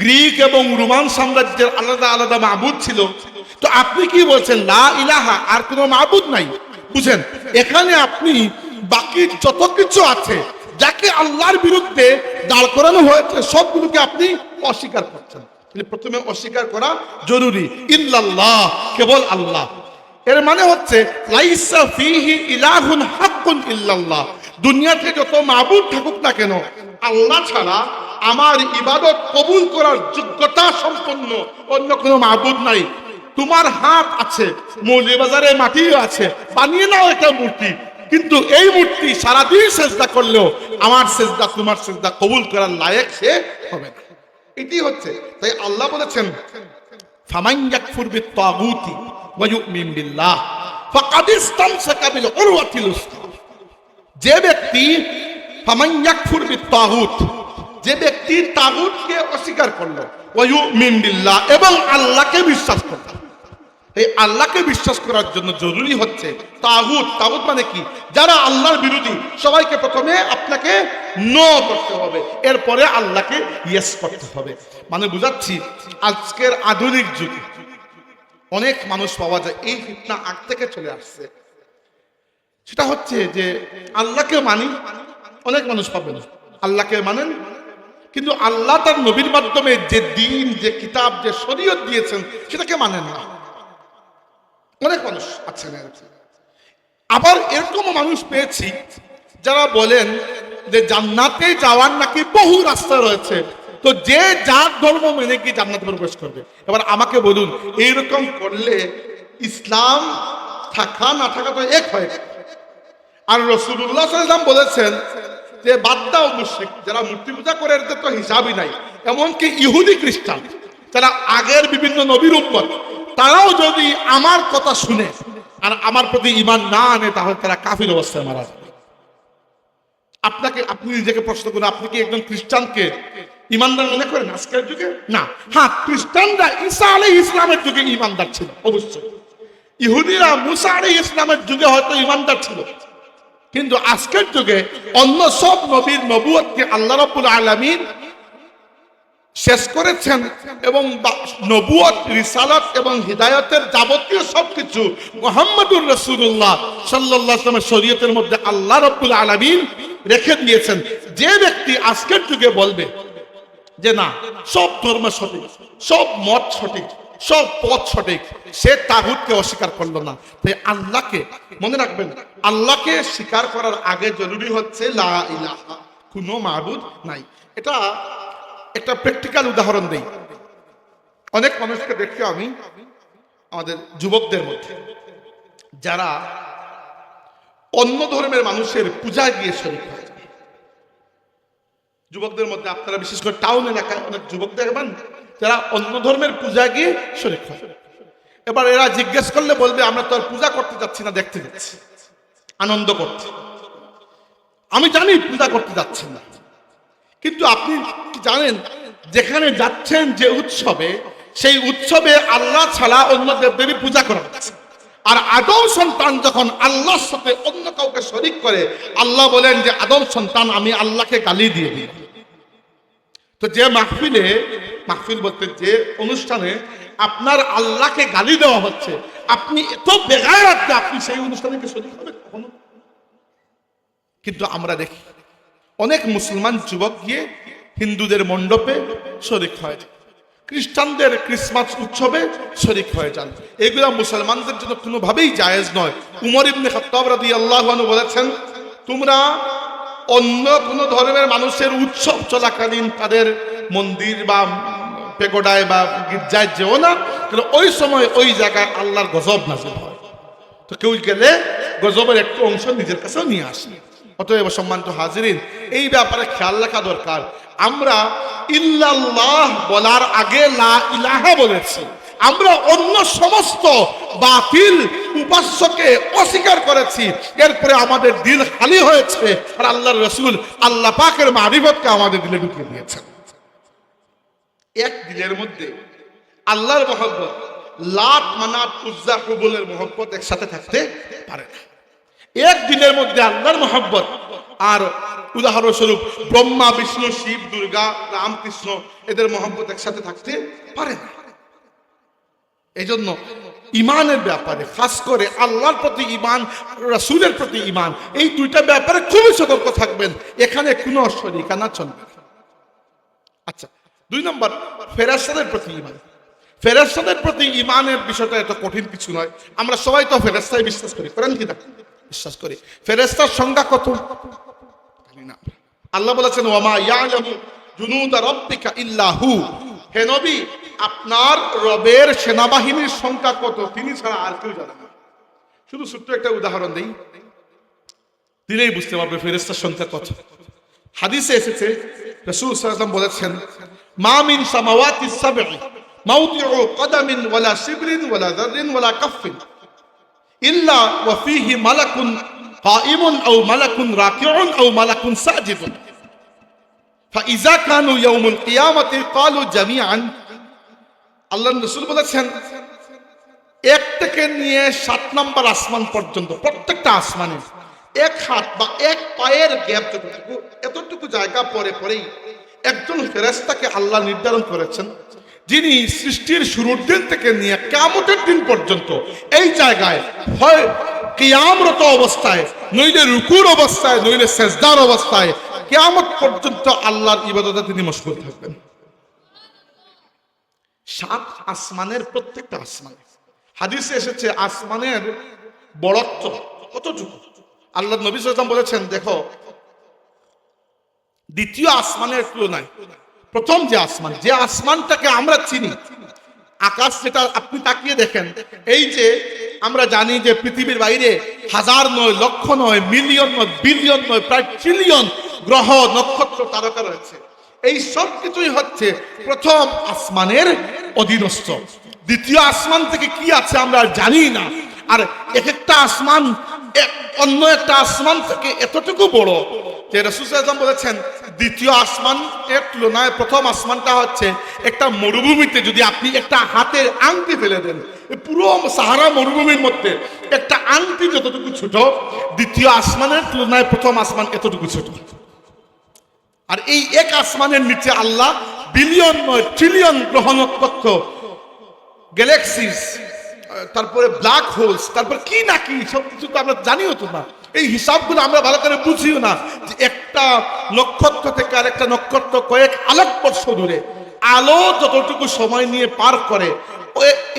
গ্রিক এবং রোমান সাম্রাজ্যের আলাদা আলাদা মাবুদ ছিল। তো আপনি কি বলছেন লা ইলাহা, আর কোনো মাবুদ নাই? বুঝেন, এখানে আপনি বাকি যত কিছু আছে যাকে আল্লাহর বিরুদ্ধে দাঁড় করানো হয়েছে সবগুলোকে আপনি অস্বীকার করছেন। প্রথমে অস্বীকার করা জরুরি। ইল্লাল্লাহ, কেবল আল্লাহ। এর মানে হচ্ছে লাইসা ফীহি ইলাহুন হাক্কুন ইল্লাল্লাহ, দুনিয়াতে যত মাবুদ থাকুক না কেন, আল্লাহ ছাড়া আমার ইবাদত কবুল করার যোগ্যতা সম্পন্ন অন্য কোনো মাবুদ নাই। তোমার হাত আছে, মৌলভীবাজারে মাটিও আছে, বানিয়ে নাও একটা মূর্তি, কিন্তু এই মূর্তি সারাদিন সেজদা করলেও আমার সেজদা তোমার সেজদা কবুল করার লায়েক সে হবে না। এটি হচ্ছে, তাই আল্লাহ বলেছেন ফামান ইয়াকফুর বিত-তাগুতি ওয়া ইউমিন বিল্লাহ ফাকাদ ইসতামসাকা বিল উরওয়াতিল উসকা। যে ব্যক্তি ফামান ইয়াকফুর বিত-তাগুত, যে ব্যক্তি তাগুতকে অস্বীকার করলো, ওয়া ইউমিন বিল্লাহ, এবং আল্লাহকে বিশ্বাস করলো। এই আল্লাহকে বিশ্বাস করার জন্য জরুরি হচ্ছে তাগুত। তাগুত মানে কি? যারা আল্লাহর বিরোধী, সবাইকে প্রথমে আপনাকে নো করতে হবে, এরপরে আল্লাহকে ইয়েস করতে হবে। মানে বুঝাচ্ছি, আজকের আধুনিক যুগে অনেক মানুষ পাওয়া যায়, এই ফিতনা আগ থেকে চলে আসছে। সেটা হচ্ছে যে আল্লাহকে মানি, অনেক মানুষ পাবেন আল্লাহকে মানেন, কিন্তু আল্লাহ তার নবীর মাধ্যমে যে দিন, যে কিতাব, যে শরীয়ত দিয়েছেন সেটাকে মানেন না। অনেক মানুষ আছেন। আবার এরকম মানুষ পেয়েছি যারা বলেন যে জান্নাতে যাওয়ার নাকি বহু রাস্তা রয়েছে, তো যে যার ধর্ম মেনে কি জান্নাতে প্রবেশ করবে। এবার আমাকে বলুন, এইরকম করলে ইসলাম থাকা না থাকা তো এক হয়। আর রাসূলুল্লাহ সাল্লাল্লাহু আলাইহি ওয়াসাল্লাম বলেছেন যে বাদ দাও মুশরিক, যারা মূর্তি পূজা করে এদের তো হিসাবই নাই। এমনকি ইহুদি খ্রিস্টান যারা আগের বিভিন্ন নবীর উম্মত, তারাও যদি আমার কথা শুনে আর আমার প্রতি ঈমান না আনে, তাহলে তারা কাফির অবস্থায় মারা যাবে। আপনি নিজেকে প্রশ্ন করুন, আপনি কি একজন খ্রিস্টানকে ঈমানদার মনে করেন আজকের যুগে? না। হ্যাঁ, খ্রিস্টানরা ঈসা আলাইহিস ইসলামের যুগে ঈমানদার ছিল অবশ্যই, ইহুদিরা মুসা আলাইহিস ইসলামের যুগে হয়তো ঈমানদার ছিল, কিন্তু আজকের যুগে অন্য সব নবীর নবুয়তকে আল্লাহ রাব্বুল আলামিন শেষ করেছেন, এবং নবুয়ত, রিসালাত এবং হিদায়াতের যাবতীয় সবকিছু মুহাম্মদুর রাসূলুল্লাহ সাল্লাল্লাহু আলাইহি ওয়াসাল্লামের শরীয়তের মধ্যে আল্লাহ রাব্বুল আলামিন রেখে দিয়েছেন। যে ব্যক্তি আজকের যুগে বলবে যে না, সব ধর্ম সঠিক, সব মত সঠিক, সব পথ সঠিক, সে তাগুতকে অস্বীকার করলো না। তাই আল্লাহকে মনে রাখবেন, আল্লাহকে স্বীকার করার আগে জরুরি হচ্ছে লা ইলাহা, কোনো মাবুদ নাই। এটা একটা প্র্যাকটিক্যাল উদাহরণ দেই। অনেক মানুষকে দেখি আমি আমাদের যুবকদের মধ্যে, যারা অন্য ধর্মের মানুষের পূজা গিয়ে শরীক হয়। যুবকদের মধ্যে আপনারা বিশেষ করে টাউন এলাকায় অনেক যুবক দেখবেন যারা অন্য ধর্মের পূজা গিয়ে শরীক হয়। এবার এরা জিজ্ঞেস করলে বলবে আমরা তো আর পূজা করতে যাচ্ছি না, দেখতে যাচ্ছি, আনন্দ করতে। আমি জানি পূজা করতে যাচ্ছেন না, কিন্তু আপনি কি জানেন যেখানে যাচ্ছেন যে উৎসবে, সেই উৎসবে আল্লাহ ছাড়া অন্য দেবদেবীর পূজা করা হচ্ছে। আর আদম সন্তান যখন আল্লাহর সাথে অন্য কাউকে শরীক করে, আল্লাহ বলেন যে আদম সন্তান আমি আল্লাহকে গালি দিয়ে দিই। তো যে মাহফিল বলতে যে অনুষ্ঠানে আপনার আল্লাহকে গালি দেওয়া হচ্ছে, আপনি এত বেগায়ত যে আপনি সেই অনুষ্ঠানে কি শরীক হবেন কখনো? কিন্তু আমরা দেখি অনেক মুসলমান যুবক গিয়ে হিন্দুদের মণ্ডপে শরীক হয়, খ্রিস্টানদের ক্রিসমাস উৎসবে শরীক হয়ে যান। এগুলো মুসলমানদের জন্য কোনোভাবেই জায়েজ নয়। উমর ইবনে খাত্তাব রাদিয়াল্লাহু আনহু বলেছেন, তোমরা অন্য কোন ধর্মের মানুষের উৎসব চলাকালীন তাদের মন্দির বা পেগোডায় বা গির্জায় যেও না, কারণ ওই সময় ওই জায়গায় আল্লাহর গজব নাযিল হয়। তো কেউ গেলে গজবের একটু অংশ নিজের কাছেও নিয়ে আসে। অতএব সম্মানিত হাজিরিন, এই ব্যাপারে খেয়াল রাখা দরকার। আমরা ইল্লাল্লাহ বলার আগে লা ইলাহা বলেছি। আমরা অন্য সমস্ত বাতিল উপাস্যকে অস্বীকার করেছি, এরপরে আমাদের দিল খালি হয়েছে, আর আল্লাহর রাসূল আল্লাহ পাকের মারিফতকে আমাদের দিলে ঢুকিয়ে দিয়েছেন। এক দিলের মধ্যে আল্লাহর মহব্বত, লাত মানাত উজ্জা হুবলের মহব্বত একসাথে থাকতে পারে না। এক দিনের মধ্যে আল্লাহর মহব্বত আর উদাহরণস্বরূপ ব্রহ্মা, বিষ্ণু, শিব, দুর্গা, রাম, কৃষ্ণ, এদের মহব্বত একসাথে থাকতে পারে না। এই জন্য ইমানের ব্যাপারে, খাস করে আল্লাহর প্রতি ইমান, রাসূলের প্রতি ইমান, এই দুইটা ব্যাপারে খুবই সতর্ক থাকবেন। এখানে কোনো শরীকানা চলবে না। আচ্ছা, দুই নম্বর, ফেরেশতাদের প্রতি ঈমান। ফেরেশতাদের প্রতি ঈমানের বিষয়টা এত কঠিন কিছু নয়। আমরা সবাই তো ফেরেশতায় বিশ্বাস করি, করেন কি না? বিশ্বাস করি। ফেরেশতার সংখ্যা কত জানি না। আল্লাহ বলেছেন ওয়ামা ইয়ালামু জুনুদা রাব্বিকা ইল্লা হু, হে নবী আপনার রবের সেনাবাহিনীর সংখ্যা কত তিনি ছাড়া আর কেউ জানে না। শুধু ছোট্ট একটা উদাহরণ দেই, দিলেই বুঝতে পারবে ফেরেশতার সংখ্যা কত। হাদিসে এসেছে রাসূল সাল্লাল্লাহু আলাইহি ওয়াসাল্লাম বলেছেন মা মিন সামাওয়াতিস সাবঈ মাওদিউ কদামিন ওয়ালা শিবরিন ওয়ালা যাররিন ওয়ালা কাফিন ইল্লা ওয়া ফীহি মালাকুন কাইমুন আও মালাকুন রাকিউন আও মালাকুন সাজিদুন ফাইযা কানু ইয়াউমুল কিয়ামাতি ক্বালু জামিআন। আল্লাহর রাসূল বলেছেন 1 থেকে নিয়ে 7 নম্বর আসমান পর্যন্ত প্রত্যেকটা আসমানে 1 হাত বা 1 পায়ের গ্যাপ যতটুকু, এতটুকু জায়গা পরে পরেই একজন ফেরেশতাকে আল্লাহ নির্ধারণ করেছেন, যিনি সৃষ্টির শুরুর দিন থেকে নিয়ে কিয়ামতের দিন পর্যন্ত এই জায়গায় হয় কিয়ামরত অবস্থায়, নইলে রুকুর অবস্থায়, নইলে সেজদার অবস্থায় কিয়ামত পর্যন্ত আল্লাহর ইবাদতে তিনি মশগুল থাকবেন। 7 আসমানের প্রত্যেকটা আসমানে। হাদিসে এসেছে আসমানের বড়ত্ব কতটুকু। আল্লাহ নবী সাল্লাল্লাহু আলাইহি ওয়াসাল্লাম বলেছেন দেখো দ্বিতীয় আসমানের তুলনায় প্রথম যে আসমান, যে আসমানটাকে আমরা চিনি, আকাশ যেটা আপনি তাকিয়ে দেখেন, এই যে আমরা জানি যে পৃথিবীর বাইরে হাজার নয়, লক্ষ নয়, মিলিয়ন নয়, বিলিয়ন নয়, প্রায় ট্রিলিয়ন গ্রহ নক্ষত্র তারকা রয়েছে, এই সব কিছুই হচ্ছে প্রথম আসমানের অধীনস্থ। দ্বিতীয় আসমান থেকে কি আছে আমরা জানি না। আর এক একটা আসমান অন্য একটা আসমান থেকে এতটুকু বড় যে রাসূল সাল্লাল্লাহু আলাইহি ওয়াসাল্লাম বলেছেন দ্বিতীয় আসমান এর তুলনায় প্রথম আসমানটা হচ্ছে একটা মরুভূমিতে যদি আপনি একটা হাতের আংটি ফেলে দেন, পুরো সাহারা মরুভূমির মধ্যে একটা আংটি যতটুকু ছোট, দ্বিতীয় আসমানের তুলনায় প্রথম আসমান এতটুকু ছোট। আর এই এক আসমানের নিচে আল্লাহ বিলিয়ন নয় ট্রিলিয়ন গ্রহ নক্ষত্র, গ্যালাক্সিস, তারপরে ব্ল্যাক হোলস, তারপর কি না কি সব কিছু তো আমরা জানিও তো না। এই হিসাবগুলো আমরা ভালো করে বুঝিও না যে একটা নক্ষত্র থেকে আরেকটা নক্ষত্র কয়েক আলোকবর্ষ দূরে, আলো যতটুকু সময় নিয়ে পার করে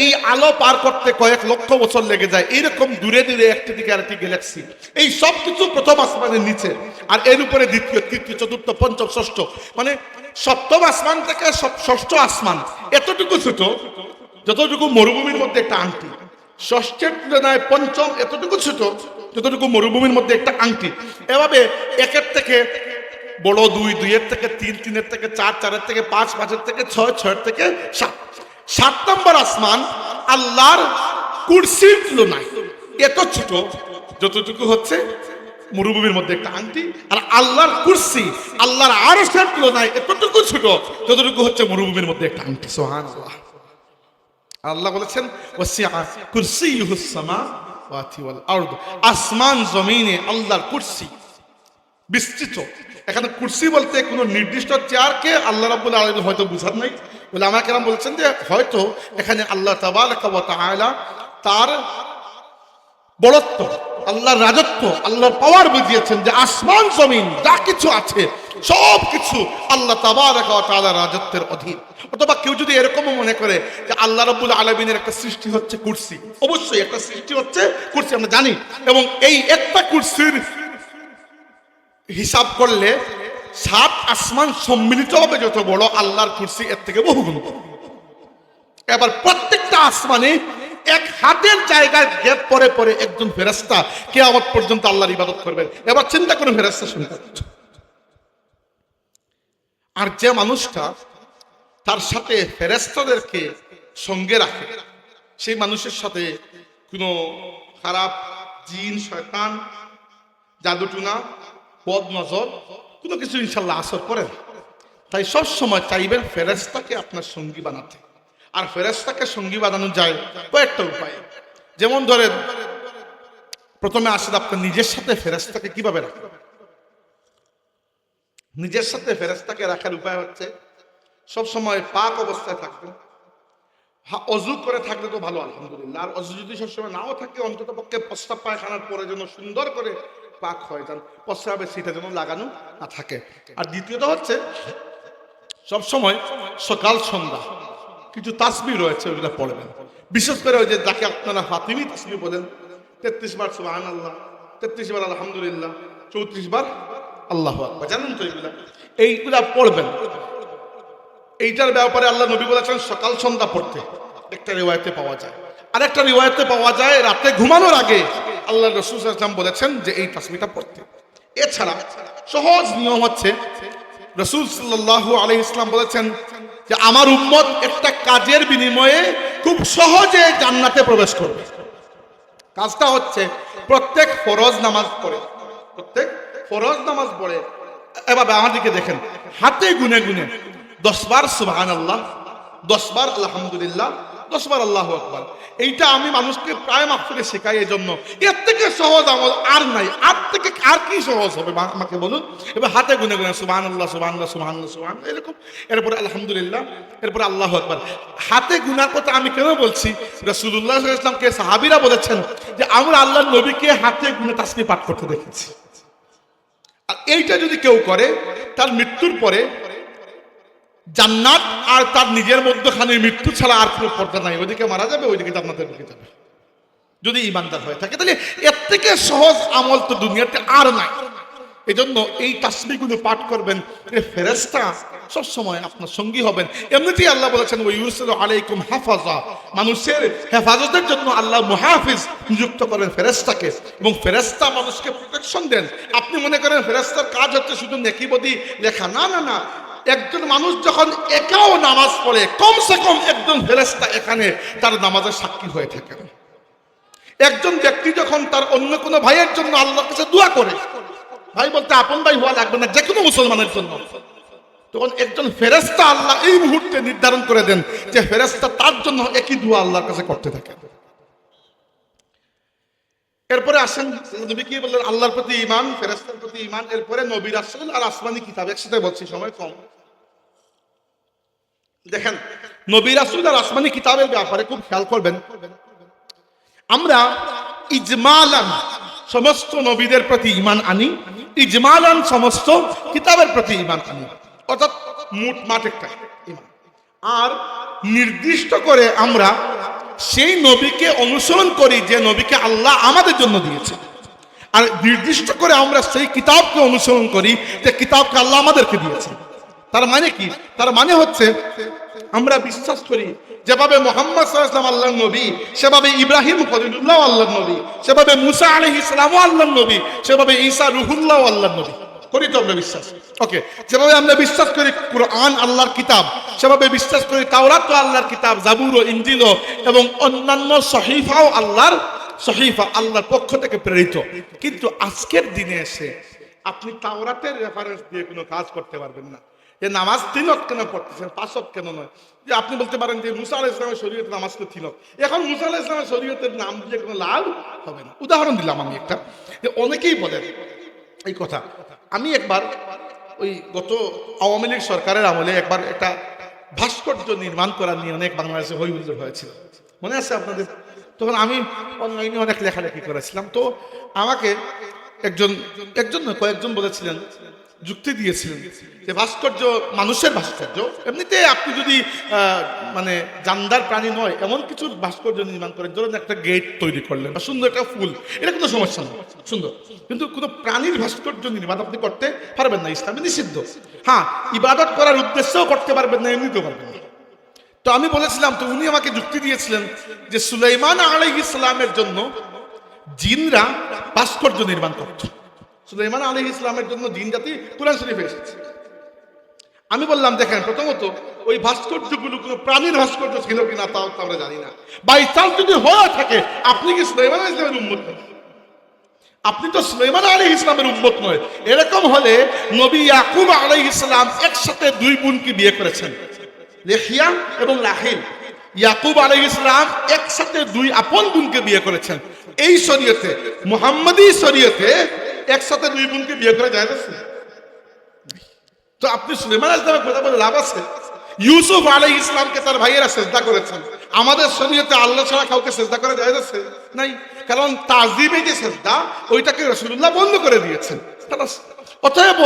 এই আলো পার করতে কয়েক লক্ষ বছর লেগে যায়। এইরকম দূরে দূরে একটি দিকে আরেকটি গ্যালাক্সি, এই সব কিছু প্রথম আসমানের নিচে, আর এর উপরে দ্বিতীয়, তৃতীয়, চতুর্থ, পঞ্চম, ষষ্ঠ, মানে সপ্তম আসমান থেকে ষষ্ঠ আসমান এতটুকু ছোট যতটুকু মরুভূমির মধ্যে একটা আংটি। ষষ্ঠের তুলনায় পঞ্চম এতটুকু ছোট যতটুকু মরুভূমির মধ্যে একটা আংটি। এভাবে একের থেকে বড় 2, 2-এর থেকে 3, 3-এর থেকে 4, 4-এর থেকে 5, 5-এর থেকে 6, 6-এর থেকে 7। 7 নম্বর আসমান আল্লাহর কুরসির তুলনায় এত ছোট যতটুকু হচ্ছে মরুভূমির মধ্যে একটা আংটি, আর আল্লাহর কুরসি আল্লাহর আরশের তুলনায় এতটুকু ছোট যতটুকু হচ্ছে মরুভূমির মধ্যে একটা আংটি। সুবহানাল্লাহ। আল্লাহ বলেছেন ওয়াসিআ কুরসিয়ুহুস সামাওয়াতি ওয়াল আরদ, আসমান জমিনে আল্লাহর কুরসি বিস্তৃত। এখানে কুরসি বলতে কোনো নির্দিষ্ট চেয়ারকে আল্লাহ রাব্বুল আলামিন হয়তো বুঝান নাই, উলামা কেরাম বলেছেন যে হয়তো এখানে আল্লাহ তাবারাকা ওয়া তাআলা তার বড়ত্ব, আল্লাহর রাজত্ব, আল্লাহর পাওয়ার বুঝিয়েছেন যে আসমান জমিন যা কিছু আছে সব কিছু আল্লাহ তাবারাকা ওয়া তাআলার রাজত্বের অধীন। অথবা কেউ যদি এরকমও মনে করে যে আল্লাহ রাব্বুল আলামিনের একটা সৃষ্টি হচ্ছে কুরসি, অবশ্যই একটা সৃষ্টি হচ্ছে কুরসি আমরা জানি, এবং এই একটা কুরসির হিসাব করলে 7 আসমান সম্মিলিত হবে যত বড়, আল্লাহর কুরসি এর থেকে বহুগুণ। এবার প্রত্যেকটা আসমানে 1 হাতের জায়গায় গ্যাপ পরে পরে একজন ফেরেশতা কিয়ামত পর্যন্ত আল্লাহর ইবাদত করবেন। এবার চিন্তা করুন ফেরেশতা সংখ্যা। আর যে মানুষটা তার সাথে ফেরেশতাদেরকে সঙ্গে রাখে, সেই মানুষের সাথে কোনো খারাপ জিন, শয়তান, জাদুটুনা, বদ নজর কোনো কিছু ইনশাল্লাহ আসর করে না। তাই সব সময় চাইবেন ফেরেশতাকে আপনার সঙ্গী বানাতে। আর ফেরেশতাকে সঙ্গী বানানো যায় কয়েকটা উপায়। যেমন ধরেন প্রথমে আসলে আপনার নিজের সাথে ফেরেশতাকে কিভাবে রাখবেন। নিজের সাথে ফেরেশতাকে রাখার উপায় হচ্ছে সব সময় পাক অবস্থায় থাকবেন। অজু করে থাকলে তো ভালো, আলহামদুলিল্লাহ। আর অজু যদি সবসময় নাও থাকে, অন্তত পক্ষে প্রস্রাব পায়খানার পরে যেন সুন্দর করে পাক হয়, যেন প্রস্রাবের সিটা যেন লাগানো না থাকে। আর দ্বিতীয়ত হচ্ছে সব সময় সকাল সন্ধ্যা কিছু তাসবিহ রয়েছে, ওইগুলো পড়বেন। বিশেষ করে ওই যে যাকে আপনারা ফাতিমি তাসবিহ বলেন, 33 বার সুবহানাল্লাহ, 33 বার আলহামদুলিল্লাহ, 34 বার আল্লাহু আকবার, জানেন তো এইগুলা পড়বেন। এইটার ব্যাপারে আল্লাহ নবী বলেছেন সকাল সন্ধ্যা পড়তে, একটা রিওয়ায়াতে পাওয়া যায়। আর একটা রিওয়ায়াতে পাওয়া যায় রাতে ঘুমানোর আগে আল্লাহ রাসূল সাল্লাল্লাহু আলাইহি ওয়াসাল্লাম বলেছেন যে এই তাসবিহটা পড়তে। এছাড়া সহজ নিয়ম হচ্ছে, রাসূল সাল্লাল্লাহু আলাইহি ওয়াসাল্লাম বলেছেন যে আমার উম্মত একটা কাজের বিনিময়ে খুব সহজে জান্নাতে প্রবেশ করবে। কাজটা হচ্ছে প্রত্যেক ফরজ নামাজ পড়ে, প্রত্যেক ফরজ নামাজ পড়ে এভাবে আমার দিকে দেখেন, হাতে গুনে গুনে 10 বার সুবহানাল্লাহ, 10 বার আলহামদুলিল্লাহ, 10 বার আল্লাহু আকবার। এইটা আমি মানুষকে প্রায় মাহফিলে শেখাই। এই জন্য এর থেকে সহজ আমল আর নাই। আর থেকে আর কি সহজ হবে আমাকে বলুন? এবার হাতে গুনে গুনে সুবহানাল্লাহ সুবহানাল্লাহ সুবহানাল্লাহ সুবহানাল্লাহ এরকম, এরপরে আলহামদুলিল্লাহ, এরপরে আল্লাহু আকবার। হাতে গুনার কথা আমি কেন বলছি? রাসূলুল্লাহ সাল্লাল্লাহু আলাইহি ওয়াসাল্লামকে সাহাবীরা বলেছেন যে আমরা আল্লাহর নবীকে হাতে গুনে তাসবিহ পাঠ করতে দেখেছি। আর এইটা যদি কেউ করে তার মৃত্যুর পরে জান্নাত আর তার নিজের মধ্যখানে মৃত্যু ছাড়া আর কোনো পর্দা নাই, ওইদিকে মারা যাবে, ওইদিকে জান্নাতে ঢুকে যাবে যদি ইমানদার হয়ে থাকে। তাহলে এর থেকে সহজ আমল তো দুনিয়াতে আর নাই। এই জন্য এই তাসবিহগুলো পাঠ করবেন, ফেরেশতা সব সময় আপনার সঙ্গী হবেন। এমনিতেই আল্লাহ বলেছেন ওয়া ইউরসিলু আলাইকুম হাফাজা, মানুষের হেফাজতের জন্য আল্লাহ মুহাফিজ নিযুক্ত করেন ফেরেশতাকে, এবং ফেরেশতা মানুষকে প্রোটেকশন দেন। আপনি মনে করেন ফেরেশতার কাজ হচ্ছে শুধু নেকি বদি লেখা? না না না, একজন মানুষ যখন একাও নামাজ পড়ে কমসে কম একজন ফেরেশতা এখানে তার নামাজের সাক্ষী হয়ে থাকেন। একজন ব্যক্তি যখন তার অন্য কোনো ভাইয়ের জন্য আল্লাহর কাছে দোয়া করে, ভাই বলতে আপন ভাই হওয়া লাগবে না, যে কোনো মুসলমানের জন্য, তখন একজন ফেরেশতা আল্লাহ এই মুহূর্তে নির্ধারণ করে দেন যে ফেরেশতা তার জন্য একই দোয়া আল্লাহর কাছে করতে থাকে। এরপরে আসেন নবী কি বললেন? আল্লাহর প্রতি ঈমান, ফেরেশতার প্রতি ঈমান, এরপরে নবী রাসূল আর আসমানি কিতাব। একসাথে বলছি, সময় কম। দেখেন, নবী রাসূল আর আসমানি কিতাবের ব্যাপারে খুব খেয়াল করবেন। আমরা ইজমালান সমস্ত নবীদের প্রতি ঈমান আনি, ইজমালান সমস্ত কিতাবের প্রতি ঈমান আনি, অর্থাৎ মোটমাট একটা ঈমান। আর নির্দিষ্ট করে আমরা সেই নবীকে অনুসরণ করি যে নবীকে আল্লাহ আমাদের জন্য দিয়েছে। আর নির্দিষ্ট করে আমরা সেই কিতাবকে অনুসরণ করি যে কিতাবকে আল্লাহ আমাদেরকে দিয়েছে। তার মানে কি? তার মানে হচ্ছে আমরা বিশ্বাস করি যেভাবে মুহাম্মদ সাল্লাল্লাহু আলাইহি ওয়াসাল্লাম আল্লাহর নবী, সেভাবে ইব্রাহিম খলিলুল্লাহ আল্লাহর নবী, সেভাবে মুসা আলাইহিস সালামও আল্লাহর নবী, সেভাবে ঈসা রূহুল্লাহ আল্লাহর নবী। করি তো আমরা বিশ্বাস? ওকে, যেভাবে আমরা বিশ্বাস করি কুরআন আল্লাহর কিতাব, সেভাবে বিশ্বাস করি তাওরাত আল্লাহর কিতাব, জাবুর ও ইনজিল এবং অন্যান্য সহিফাও আল্লাহর সহিফা, আল্লাহর পক্ষ থেকে প্রেরিত। কিন্তু আজকের দিনে এসে আপনি তাওরাতের রেফারেন্স দিয়ে কোনো কাজ করতে পারবেন না। যে নামাজ 3 ওয়াক্ত কেন পড়তেছেন, 5 ওয়াক্ত কেন নয়? যে আপনি বলতে পারেন যে মুসা আলাইহিস সালামের শরীয়তে নামাজ তো 3 ওয়াক্ত। এখন মুসা আলাইহিস সালামের শরীয়তের নাম দিয়ে কোনো লাভ হবে না। উদাহরণ দিলাম আমি একটা, যে অনেকেই বলেন এই কথা। আমি একবার ওই গত আওয়ামী লীগ সরকারের আমলে একবার একটা ভাস্কর্য নির্মাণ করা নিয়ে অনেক বাংলাদেশে হই হুল্লোড় হয়েছিল, মনে আছে আপনাদের? তখন আমি অনলাইনে অনেক লেখালেখি করেছিলাম। তো আমাকে একজন কয়েকজন বলেছিলেন, যুক্তি দিয়েছিলেন যে ভাস্কর্য মানুষের ভাস্কর্য, এমনিতে আপনি যদি মানে জানদার প্রাণী নয় এমন কিছু ভাস্কর্য নির্মাণ করেন, ধরুন একটা গেট তৈরি করলেন বা সুন্দর একটা ফুল, এটা কোনো সমস্যা নয়, সুন্দর। কিন্তু কোনো প্রাণীর ভাস্কর্য নির্মাণ আপনি করতে পারবেন না, ইসলামে নিষিদ্ধ। হ্যাঁ, ইবাদত করার উদ্দেশ্যেও করতে পারবেন না, এমনিতেও পারবেন না। তো আমি বলেছিলাম, তো উনি আমাকে যুক্তি দিয়েছিলেন যে সুলাইমান আলাইহিস সালামের জন্য জিনরা ভাস্কর্য নির্মাণ করত। সুলাইমান আলাইহিস সালামের জন্য জিন জাতি কুরআন শরীফে এসেছে। আমি বললাম দেখেন, প্রথমত ওই ভাস্কর্যগুলো কোনো প্রাণীর ভাস্কর্য ছিল কিনা তাও তো আমরা জানি না। বাই চান্স যদি হয়ে থাকে, আপনি কি সুলাইমান আলাইহিস সালামের উম্মত নয়? আপনি তো সুলাইমান আলাইহিস সালামের উম্মত নয়। এরকম হলে নবী ইয়াকুব আলাইহিস সালাম একসাথে 2 বোনকে বিয়ে করেছেন, লেহিয়া এবং রাহেল। ইয়াকুব আলাইহিস সালাম একসাথে 2 আপন বোনকে বিয়ে করেছেন। এই শরীয়তে, মুহাম্মাদি শরীয়তে একসাথে 2 বোনকে বিয়ে করা যায় না। তো আপনি সুলাইমান আলাইহিস সালামের কথা বলে লাভ আছে? ইউসুফ আলাইহিস সালামকে তার ভাইয়েরা সিজদা করেছেন। আমাদের শরীয়তে আল্লাহ ছাড়া কাউকে সিজদা করা যায় আছে? নাই, কারণ তাজিমে যে সিজদা ওইটাকে রাসূলুল্লাহ বন্ধ করে দিয়েছেন। অতএব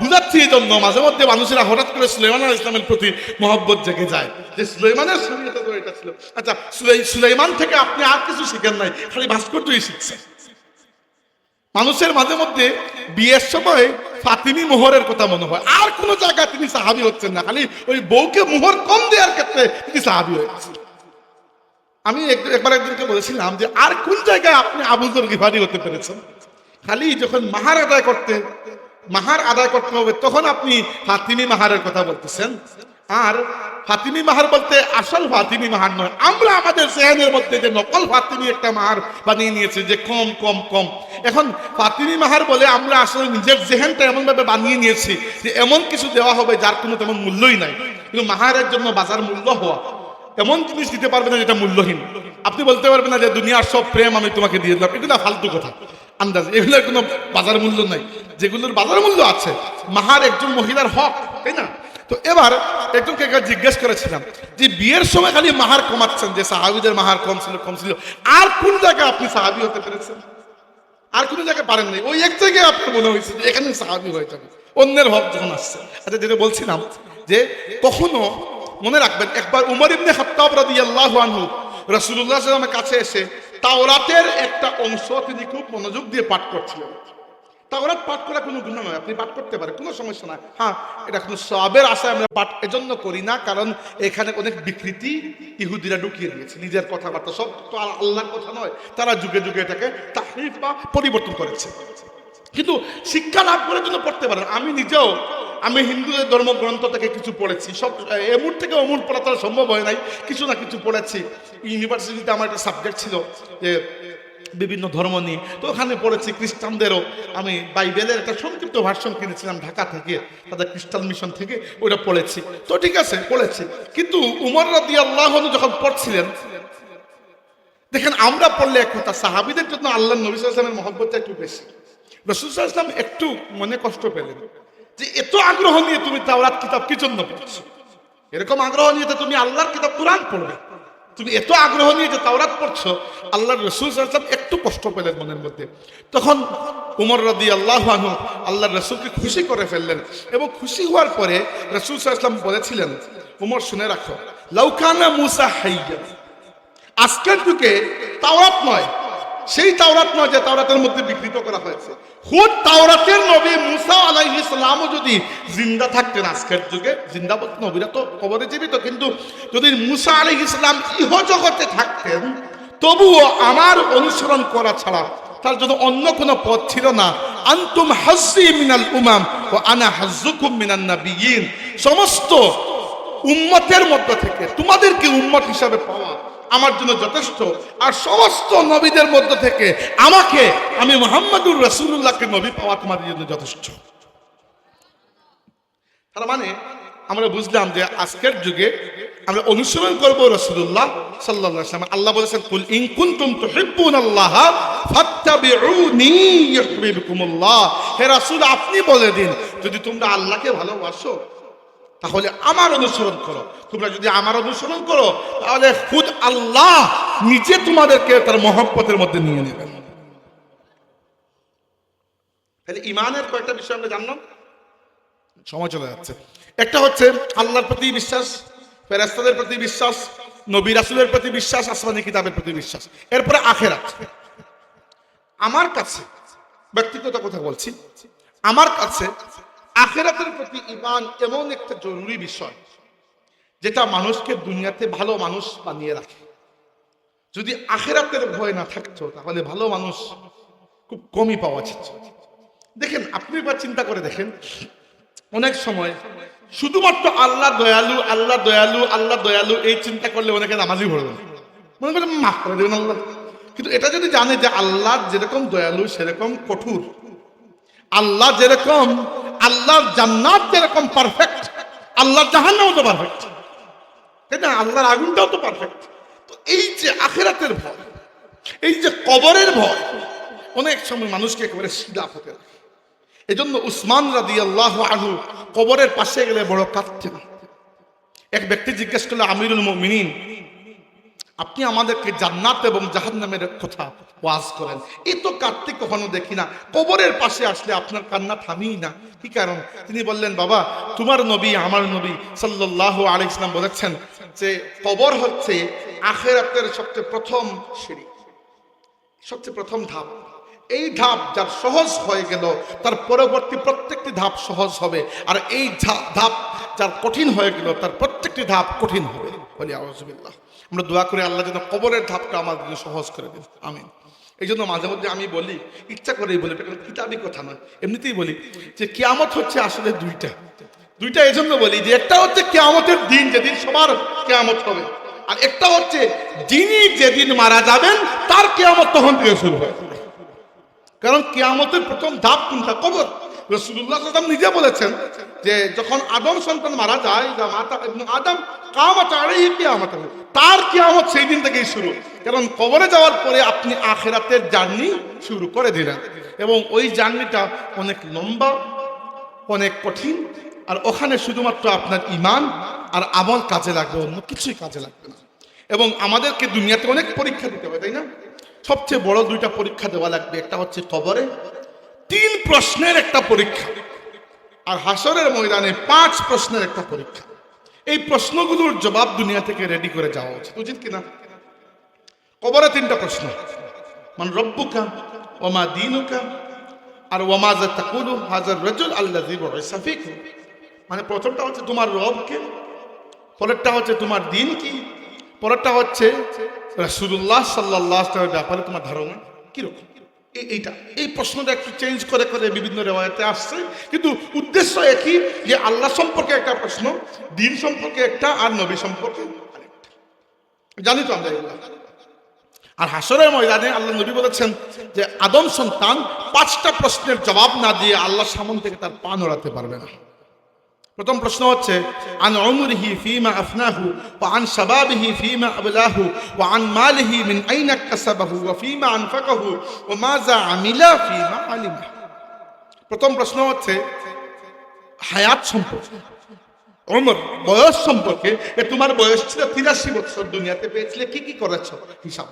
বুঝাচ্ছি এই জন্য মাঝে মধ্যে মানুষেরা হঠাৎ করে সুলাইমান আলাইহিস সালামের প্রতি মহব্বত জেগে যায় যে সুলাইমানের শরীয়তে তো এটা ছিল। আচ্ছা, সুলাইমান থেকে আপনি আর কিছু শিখেন নাই, খালি ভাস্কর্যই শিখছেন। মানুষের মাঝে মধ্যে বিয়ের সময় ফাতিমি মোহরের কথা মনে হয়, আর কোন জায়গায় তিনি সাহাবী হচ্ছেন না, খালি ওই বউকে মোহর কম দেওয়ার ক্ষেত্রে তিনি সাহাবী হয়েছেন। আমি একবার একদিনকে বলেছিলাম যে আর কোন জায়গায় আপনি আবু যর গিফারি হতে পেরেছেন? খালি যখন মাহার আদায় করতে হবে তখন আপনি ফাতিমি মাহারের কথা বলতেছেন। আর ফাতিমি মাহার বলতে আসল ফাতিমি মাহার নয়, আমরা আমাদের জেহেনের মধ্যে যে নকল ফাতিমি একটা মাহার বানিয়ে নিয়েছি যে কম কম কম। এখন ফাতিমি মাহার বলে আমরা আসলে নিজের জেহেনটা এমন ভাবে বানিয়ে নিয়েছি যে এমন কিছু দেওয়া হবে যার কোনো তেমন মূল্যই নাই। কিন্তু মাহারের জন্য বাজার মূল্য হওয়া, এমন জিনিস দিতে পারবে না যেটা মূল্যহীন। আপনি বলতে পারবেন না যে দুনিয়ার সব প্রেম আমি তোমাকে দিয়ে দিলাম, এগুলো ফালতু কথা, আন্দাজ, এগুলোর কোনো বাজার মূল্য নাই। যেগুলোর বাজার মূল্য আছে, মাহার একজন মহিলার হক, তাই না? তো এবার একজনকে জিজ্ঞেস করেছিলাম যে বিয়ের সময় খালি মাহার কমাচ্ছেন, যে সাহাবীদের মাহার কম ছিল, আর কোন জায়গায় আপনি সাহাবী হতে পেরেছেন? আর কোন জায়গায় পারেন নাই, ওই এক জায়গায় আপনার মনে হয়েছে যে এখানে সাহাবী হয়ে যাবে অন্যের হক যখন আসছে। আচ্ছা, যেটা বলছিলাম যে কখনো মনে রাখবেন, একবার উমর ইবনে খাত্তাব রাদিয়াল্লাহু আনহু রাসূলুল্লাহ সাল্লাল্লাহু আলাইহি ওয়াসাল্লামের কাছে এসে তাওরাতের একটা অংশ তিনি খুব মনোযোগ দিয়ে পাঠ করছিলেন। তাওরাত পাঠ করা কোনো গুনাহ নয়, আপনি পাঠ করতে পারেন, কোনো সমস্যা না। হ্যাঁ, এটা কোনো সওয়াবের আশায় আমরা পাঠ এজন্য করি না, কারণ এখানে অনেক বিকৃতি ইহুদিরা ঢুকিয়ে দিয়েছে, নিজের কথাবার্তা, সব তো আর আল্লাহর কথা নয়, তারা যুগে যুগে এটাকে তাহরিফ বা পরিবর্তন করেছে। কিন্তু শিক্ষা লাভ করার জন্য পড়তে পারেন। আমি হিন্দুদের ধর্মগ্রন্থ থেকে কিছু পড়েছি, সব এমুর থেকে অমুর পড়া তো সম্ভব হয় নাই, কিছু না কিছু পড়েছি। ইউনিভার্সিটিতে আমার একটা সাবজেক্ট ছিল যে বিভিন্ন ধর্ম নিয়ে, তো ওখানে পড়েছি খ্রিস্টানদেরও। আমি বাইবেলের একটা সংক্ষিপ্ত ভার্সন কিনেছিলাম ঢাকা থেকে, তাদের খ্রিস্টান মিশন থেকে, ওটা পড়েছি। তো ঠিক আছে, পড়েছি। কিন্তু উমর রাদিয়াল্লাহু আনহু যখন পড়ছিলেন, দেখেন আমরা পড়লে এক কথা, সাহাবীদের জন্য আল্লাহর নবী সাল্লাল্লাহু আলাইহি ওয়াসাল্লামের মহব্বতটা একটু বেশি। রাসূল সাল্লাল্লাহু আলাইহি ওয়াসাল্লাম একটু মনে কষ্ট পেলেন যে এত আগ্রহ নিয়ে তুমি তাওরাত কিতাব কি জন্য পড়ছো? এরকম আগ্রহ নিয়ে তুমি আল্লাহর কিতাব কুরআন পড়বে, তুমি এত আগ্রহ নিয়ে যে তাওরাত পড়ছো। আল্লাহর রাসূল সাল্লাল্লাহু আলাইহি ওয়াসাল্লাম একটু কষ্ট পেলেন মনের মধ্যে। তখন উমর রাদিয়াল্লাহু আনহু আল্লাহর রাসূলকে খুশি করে ফেললেন, এবং খুশি হওয়ার পরে রাসূল সাল্লাল্লাহু আলাইহি ওয়াসাল্লাম বলেছিলেন, উমর শুনে রাখো, লাউ কানা মুসা হাইয়া, আজকের যুগে তাওরাত নয়, সেই তাওরাত নয় যে তাওরাতের মধ্যে বিকৃত করা হয়েছে, খুদ তাওরাতের নবী মুসা আলাইহিস সালামও যদি জিন্দা থাকতেন আজকের যুগে, জিন্দা বলতে নবীরা তো কবরে জীবিত, কিন্তু যদি মুসা আলাইহিস সালাম ইহজগতে থাকতেন, তবুও আমার অনুসরণ করা ছাড়া তার জন্য অন্য কোনো পথ ছিল না। আনতুম হাজ্জি মিনাল উমাম ওয়া আনা হাজ্জুকুম মিনান নাবিয়্যিন, সমস্ত উম্মতের মধ্য থেকে তোমাদেরকে উম্মত হিসাবে পাওয়া আমার জন্য যথেষ্ট, আর সমস্ত নবীদের মধ্য থেকে আমি মুহাম্মদুর রাসূলুল্লাহকে নবী পাওয়া তোমাদের জন্য যথেষ্ট। তার মানে আমরা বুঝলাম যে আজকের যুগে আমরা অনুসরণ করব রাসূলুল্লাহ সাল্লাল্লাহু আলাইহি ওয়াসাল্লাম। আল্লাহ বলেছেন, কুল ইন কুনতুম তুহিব্বুনাল্লাহ ফাত্তাবিউনি ইউহিব্বুকুমুল্লাহ, হে রাসূল আপনি বলে দিন, যদি তোমরা আল্লাহকে ভালোবাসো তাহলে আমার অনুসরণ করো। তোমরা যদি আমার অনুসরণ করো তাহলে খুদ আল্লাহ নিজে তোমাদেরকে তার মহব্বতের মধ্যে নিয়ে নেবেন। তাহলে ইমানের কয়েকটা বিষয় আমরা জানলাম, সময় চলে যাচ্ছে। একটা হচ্ছে আল্লাহর প্রতি বিশ্বাস, ফেরেশতাদের প্রতি বিশ্বাস, নবী রাসূলের প্রতি বিশ্বাস, আসমানী কিতাবের প্রতি বিশ্বাস। এরপরে আখিরাত। আমার কাছে ব্যক্তিগত কথা বলছি, আমার কাছে আখিরাতের প্রতি ঈমান এমন একটা জরুরি বিষয় যেটা মানুষকে দুনিয়াতে ভালো মানুষ বানিয়ে রাখে। যদি আখিরাতের ভয় না থাকতো তাহলে ভালো মানুষ খুব কমই পাওয়া যেত। দেখেন, আপনি এবার চিন্তা করে দেখেন, অনেক সময় শুধুমাত্র আল্লাহ দয়ালু, আল্লাহ দয়ালু, আল্লাহ দয়ালু এই চিন্তা করলে অনেকে নামাজই পড়বে না, মনে করেন মাফ করে দেবেন আল্লাহ। কিন্তু এটা যদি জানে যে আল্লাহ যেরকম দয়ালু সেরকম কঠোর, আল্লাহ যেরকম, আল্লাহর জান্নাত যেরকম পারফেক্ট, আল্লাহর জাহান্নামও তো পারফেক্ট, তাই না? আল্লাহর আগুনটাও তো পারফেক্ট। তো এই যে আখিরাতের ভয়, এই যে কবরের ভয়, অনেক সময় মানুষকে একেবারে সিধা হতে রাখে। এই জন্য উসমান রাদিয়াল্লাহু আনহু কবরের পাশে গেলে বড় কাঁদতেন। এক ব্যক্তি জিজ্ঞেস করলো, আমিরুল মুমিনিন আপনি আমাদেরকে জান্নাত এবং জাহান্নামের কথা ওয়াজ করেন। এই তো কাঁদতে কখনো দেখি না। কবরের পাশে আসলে আপনার কান্না থামিই না, কি কারণ? তিনি বললেন, বাবা, তোমার নবী আমার নবী সাল্লাল্লাহু আলাইহি ওয়াসাল্লাম বলেছেন যে কবর হচ্ছে আখিরাতের সবচেয়ে প্রথম সিঁড়ি, সবচেয়ে প্রথম ধাপ। এই ধাপ যার সহজ হয়ে গেল, তার পরবর্তী প্রত্যেকটি ধাপ সহজ হবে। আর এই ধাপ যার কঠিন হয়ে গেল, তার প্রত্যেকটি ধাপ কঠিন হবে। বলি আউযুবিল্লাহ। আমরা দোয়া করি আল্লাহ যেন কবরের ধাপটা আমাদের জন্য সহজ করে দেন, আমিন। এই জন্য মাঝে মধ্যে আমি বলি, ইচ্ছা করেই বলি, কিতাবি কথা নয়, এমনিতেই বলি যে কিয়ামত হচ্ছে আসলে দুইটা। এই জন্য বলি যে একটা হচ্ছে কিয়ামতের দিন, যেদিন সবার কিয়ামত হবে, আর একটা হচ্ছে যিনি যেদিন মারা যাবেন তার কিয়ামত তখন থেকে শুরু হয়। কারণ কিয়ামতের প্রথম ধাপ কোনটা? কবর। রাসূলুল্লাহ সাল্লাল্লাহু আলাইহি ওয়াসাল্লাম নিজে বলেছেন যে যখন আদম সন্তান মারা যায়, মাতা ইবনে আদম কামাত আলাইহি কিয়ামত, তার কিয়ামত সেই দিন থেকেই শুরু। কারণ কবরে যাওয়ার পরে আপনি আখিরাতের জার্নি শুরু করে দিলেন, এবং ওই জার্নিটা অনেক লম্বা, অনেক কঠিন। আর ওখানে শুধুমাত্র আপনার ঈমান আর আমল কাজে লাগবে, অন্য কিছুই কাজে লাগবে না। এবং আমাদেরকে দুনিয়াতে অনেক পরীক্ষা দিতে হবে, তাই না? সবচেয়ে বড় দুইটা পরীক্ষা দেওয়া লাগবে। একটা হচ্ছে কবরে 3 প্রশ্নের একটা পরীক্ষা, আর হাসরের ময়দানে 5 প্রশ্নের একটা পরীক্ষা। এই প্রশ্নগুলোর জবাব দুনিয়া থেকে রেডি করে যাওয়া উচিত, উচিত কিনা? কবরে 3টা প্রশ্ন, মান রব্বুকা ওয়া মা দীনুকা আর ওয়া মাযা তাকুলু হাযার রাজুল আল্লাযী বুইসা ফীকুম। মানে প্রথমটা হচ্ছে তোমার রব কে, পরেরটা হচ্ছে তোমার দিন কি, পরেরটা হচ্ছে রাসূলুল্লাহ সাল্লাল্লাহু আলাইহি ওয়াসাল্লামের ব্যাপারে তোমার ধারণা কিরকম। এই প্রশ্নটা একটু চেঞ্জ করে বিভিন্ন রেওয়ায়েতে আসছে, কিন্তু উদ্দেশ্য একই, যে আল্লাহ সম্পর্কে একটা প্রশ্ন, দিন সম্পর্কে একটা, আর নবী সম্পর্কে আরেকটা। জানি তো আমরা এগুলো। আর হাসরের ময়দানে আল্লাহ নবী বলেছেন যে আদম সন্তান 5টা প্রশ্নের জবাব না দিয়ে আল্লাহর সামনে থেকে তার পা নড়াতে পারবে না। প্রথম প্রশ্ন হচ্ছে আন উমরিহি ফীমা আফনাহু ওয়া আন শাবাবিহি ফীমা আবলাহু ওয়া আন মালিহি মিন আইনা কাসাবাহু ওয়া ফীমা আনফাকাহু ওয়া মাযা আমিলা ফীমা আলিমা। প্রথম প্রশ্ন হচ্ছে হায়াত সম্পর্কে, ওমর বয়স সম্পর্কে। তোমার বয়স ছিল 83 বছর, দুনিয়াতে পেয়েছিলে, কি কি করেছো হিসাব।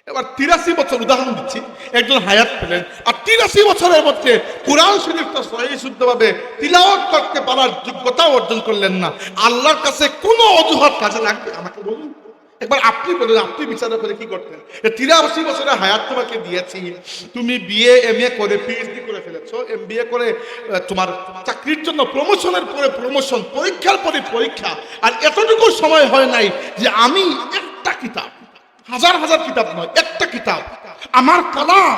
এবার 83 বছর উদাহরণ দিচ্ছি, একজন হায়াত পেলেন, আর 83 বছরের মধ্যে কুরআন শরীফটা সহিহ শুদ্ধভাবে তিলাওয়াত করতে পারার যোগ্যতা অর্জন করলেন না। আল্লাহর কাছে কোনো অজুহাত কাজে লাগবে? আমাকে বলুন একবার, আপনি বলুন, আপনি বিচার করে কি করতেন? 83 বছরের হায়াত তোমাকে দিয়েছি, তুমি বিএ এমএ করে পিএইচডি করে ফেলেছো, এমবিএ করে তোমার চাকরির জন্য প্রমোশনের পরে প্রমোশন, পরীক্ষার পরে পরীক্ষা, আর এতটুকু সময় হয় নাই যে আমি একটা কিতাব, হাজার হাজার কিতাব নয়, একটা কিতাব আমার কালাম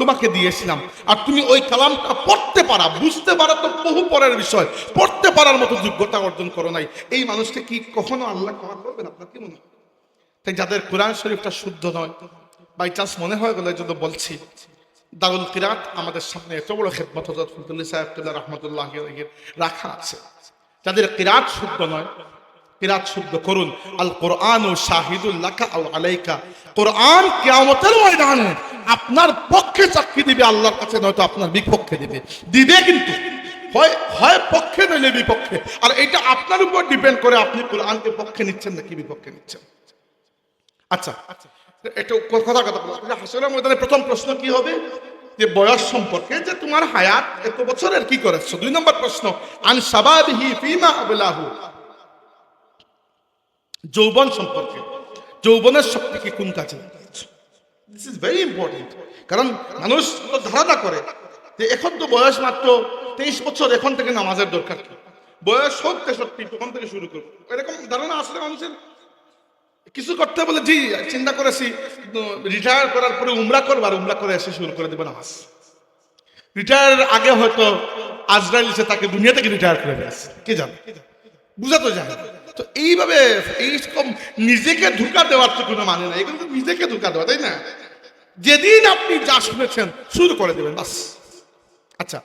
তোমাকে দিয়েছিলাম, আর তুমি ওই কালামটা পড়তে পারা, বুঝতে পারা তো বহু পরের বিষয়, পড়তে পারার মতো যোগ্যতা অর্জন করো নাই। এই মানুষকে কি কখনো আল্লাহ ক্ষমা করবেন? আপনার কি মনে হয়? তাই যাদের কোরআন শরীফটা শুদ্ধ নয়, বাই চান্স মনে হয়ে গেল, এই জন্য বলছি, দারুল কিরাত আমাদের সামনে এত বড় খেদমত হযরত ফজলুল সাহেবুল্লাহ রাহমাতুল্লাহ আলাইহির রাখা আছে। যাদের কিরাত শুদ্ধ নয়, কিরাত শুদ্ধ করুন। আল কোরআনু শাহিদুল লাকা আও আলাইকা। কোরআন কিয়ামতের ময়দানে আপনার পক্ষে সাক্ষী দিবে আল্লাহর কাছে, নয়তো আপনার বিপক্ষে দিবে। কিন্তু হয় পক্ষে নইলে বিপক্ষে। আর এটা আপনার উপর ডিপেন্ড করে, আপনি কোরআনকে পক্ষে নিচ্ছেন নাকি বিপক্ষে নিচ্ছেন। আচ্ছা, একটু কথা বলতে, হাসরের ময়দানে প্রথম প্রশ্ন কি হবে? যে বয়স সম্পর্কে, যে তোমার হায়াত এত বছরের কি করেছো। 2 নম্বর প্রশ্ন আন শাবাবিহি ফীমা আবলাহু। যৌবন সম্পর্কে, যৌবনের শক্তি কি কোন কাজে লাগিয়েছো। This is very important. কারণ মানুষ ধারণা করে যে এখন তো বয়স মাত্র 23 বছর, এখন থেকে নামাজের দরকার কি, বয়স হোক 63 তখন থেকে শুরু করবো, এরকম ধারণা আসলে মানুষের। কিছু করতে বলে জি চিন্তা করেছি, রিটায়ার করার পরে উমরা করবার, উমরা করে এসে শুরু করে দেবে নামাজ। রিটায়ারের আগে হয়তো আজরাইল এসে তাকে দুনিয়া থেকে রিটায়ার করে ফেলেছে, কে জানে, বুঝা তো যায়। তো এইভাবে এইরকম নিজেকে ধোঁকা দেওয়ার তো কোনো মানে নাই, এগুলো তো নিজেকে ধোঁকা দেওয়া, তাই না? যেদিন আপনি যা শুনেছেন শুরু করে দেবেন, বাস। আচ্ছা,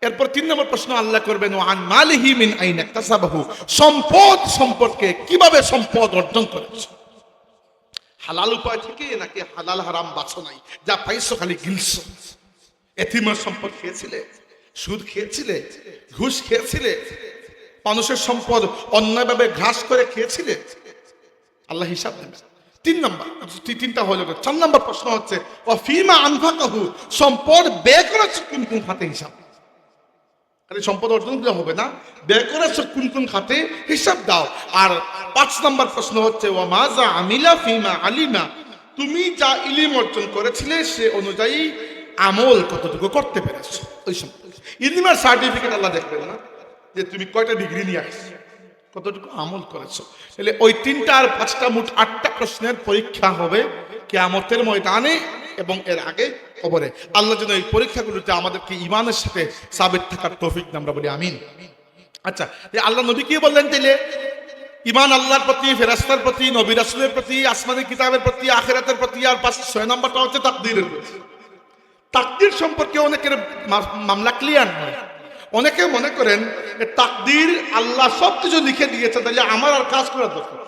এরপর 3 নম্বর প্রশ্ন আল্লাহ করবেন ওয়ান মালিহি মিন আইনা কাসাবাহু। সম্পদ সম্পর্কে, কিভাবে সম্পদ অর্জন করেছো। হালাল উপায় থেকে নাকি হালাল হারাম বাছো নাই, যা পাইছো খালি গিলছো। এতিমের সম্পদ খেয়েছিলে, সুদ খেয়েছিলে, ঘুষ খেয়েছিলে, মানুষের সম্পদ অন্যায়ভাবে ঘাস করে খেয়েছিলে, আল্লাহ হিসাব দেবে। 3 নম্বর, তিনটা হলো। 4 নম্বর প্রশ্ন হচ্ছে ও ফিমা আনফাকাহু, সম্পদ ব্যয় করেছে কোন কোন খাতে হিসাব। খালি সম্পদ অর্জন করা হবে না, ব্যয় করেছে কোন কোন খাতে হিসাব দাও। আর 5 নম্বর প্রশ্ন হচ্ছে ওয়া মাজা আমিলা ফিমা আলিমা, তুমি যা ইলম অর্জন করেছিলে সে অনুযায়ী আমল কতটুকু করতে পেরেছো। ওই সম্পর্কে ইলমের সার্টিফিকেট আল্লাহ দেখবেন না যে তুমি কয়টা ডিগ্রি নিয়ে আসছো, কতটুকু আমল করেছো। তাহলে ওই 3টা আর 5টা মোট 8টা প্রশ্নের পরীক্ষা হবে কিয়ামতের ময়দানে এবং এর আগে কবরে। আল্লাহ যেন এই পরীক্ষাগুলোতে আমাদেরকে ঈমানের সাথে সাবিত থাকার তৌফিক দান, আমরা বলি আমিন। আচ্ছা, আল্লাহ নবী কি বললেন তাইলে? ঈমান আল্লাহর প্রতি, ফেরেশতার প্রতি, নবী রাসূলের প্রতি, আসমানি কিতাবের প্রতি, আখিরাতের প্রতি। আর 6 নম্বরটা হচ্ছে তাকদীরের প্রতি। তাকদীর সম্পর্কে অনেকের মামলা ক্লিয়ার নয়। অনেকে মনে করেন তাকদীর আল্লাহ সবকিছু লিখে দিয়েছে, তাহলে আমার আর কাজ করার দরকার,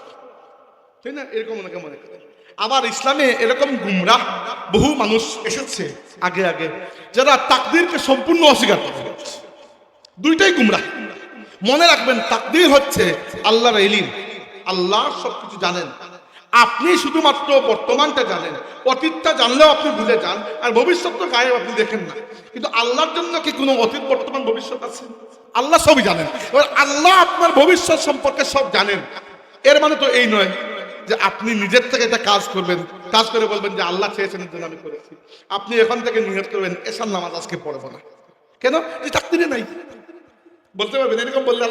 তাই না? এরকম অনেকে মনে করেন। আবার ইসলামে এরকম গুমরাহ বহু মানুষ এসেছে আগে আগে, যারা তাকদীরকে সম্পূর্ণ অস্বীকার করে। দুইটাই গুমরাহ। মনে রাখবেন, তাকদীর হচ্ছে আল্লাহর ইলম, আল্লাহ সবকিছু জানেন। আপনি শুধুমাত্র বর্তমানটা জানেন, অতীতটা জানলেও আপনি ভুলে যান, আর ভবিষ্যৎ তো গায়েব, আপনি দেখেন না। কিন্তু আল্লাহর জন্য কি কোনো অতীত, বর্তমান, ভবিষ্যৎ আছে? আল্লাহ সবই জানেন। এবার আল্লাহ আপনার ভবিষ্যৎ সম্পর্কে সব জানেন। এর মানে তো এই নয় যে আপনি নিজের থেকে এটা কাজ করবেন, কাজ করে বলবেন যে আল্লাহ চেয়েছেন এর জন্য আমি করেছি। আপনি এখন থেকে নিয়ত করবেন এশার নামাজ আজকে পড়বো না, কেন? যে তাকদীরে নাই। বলতে পারবেন? এরকম বললে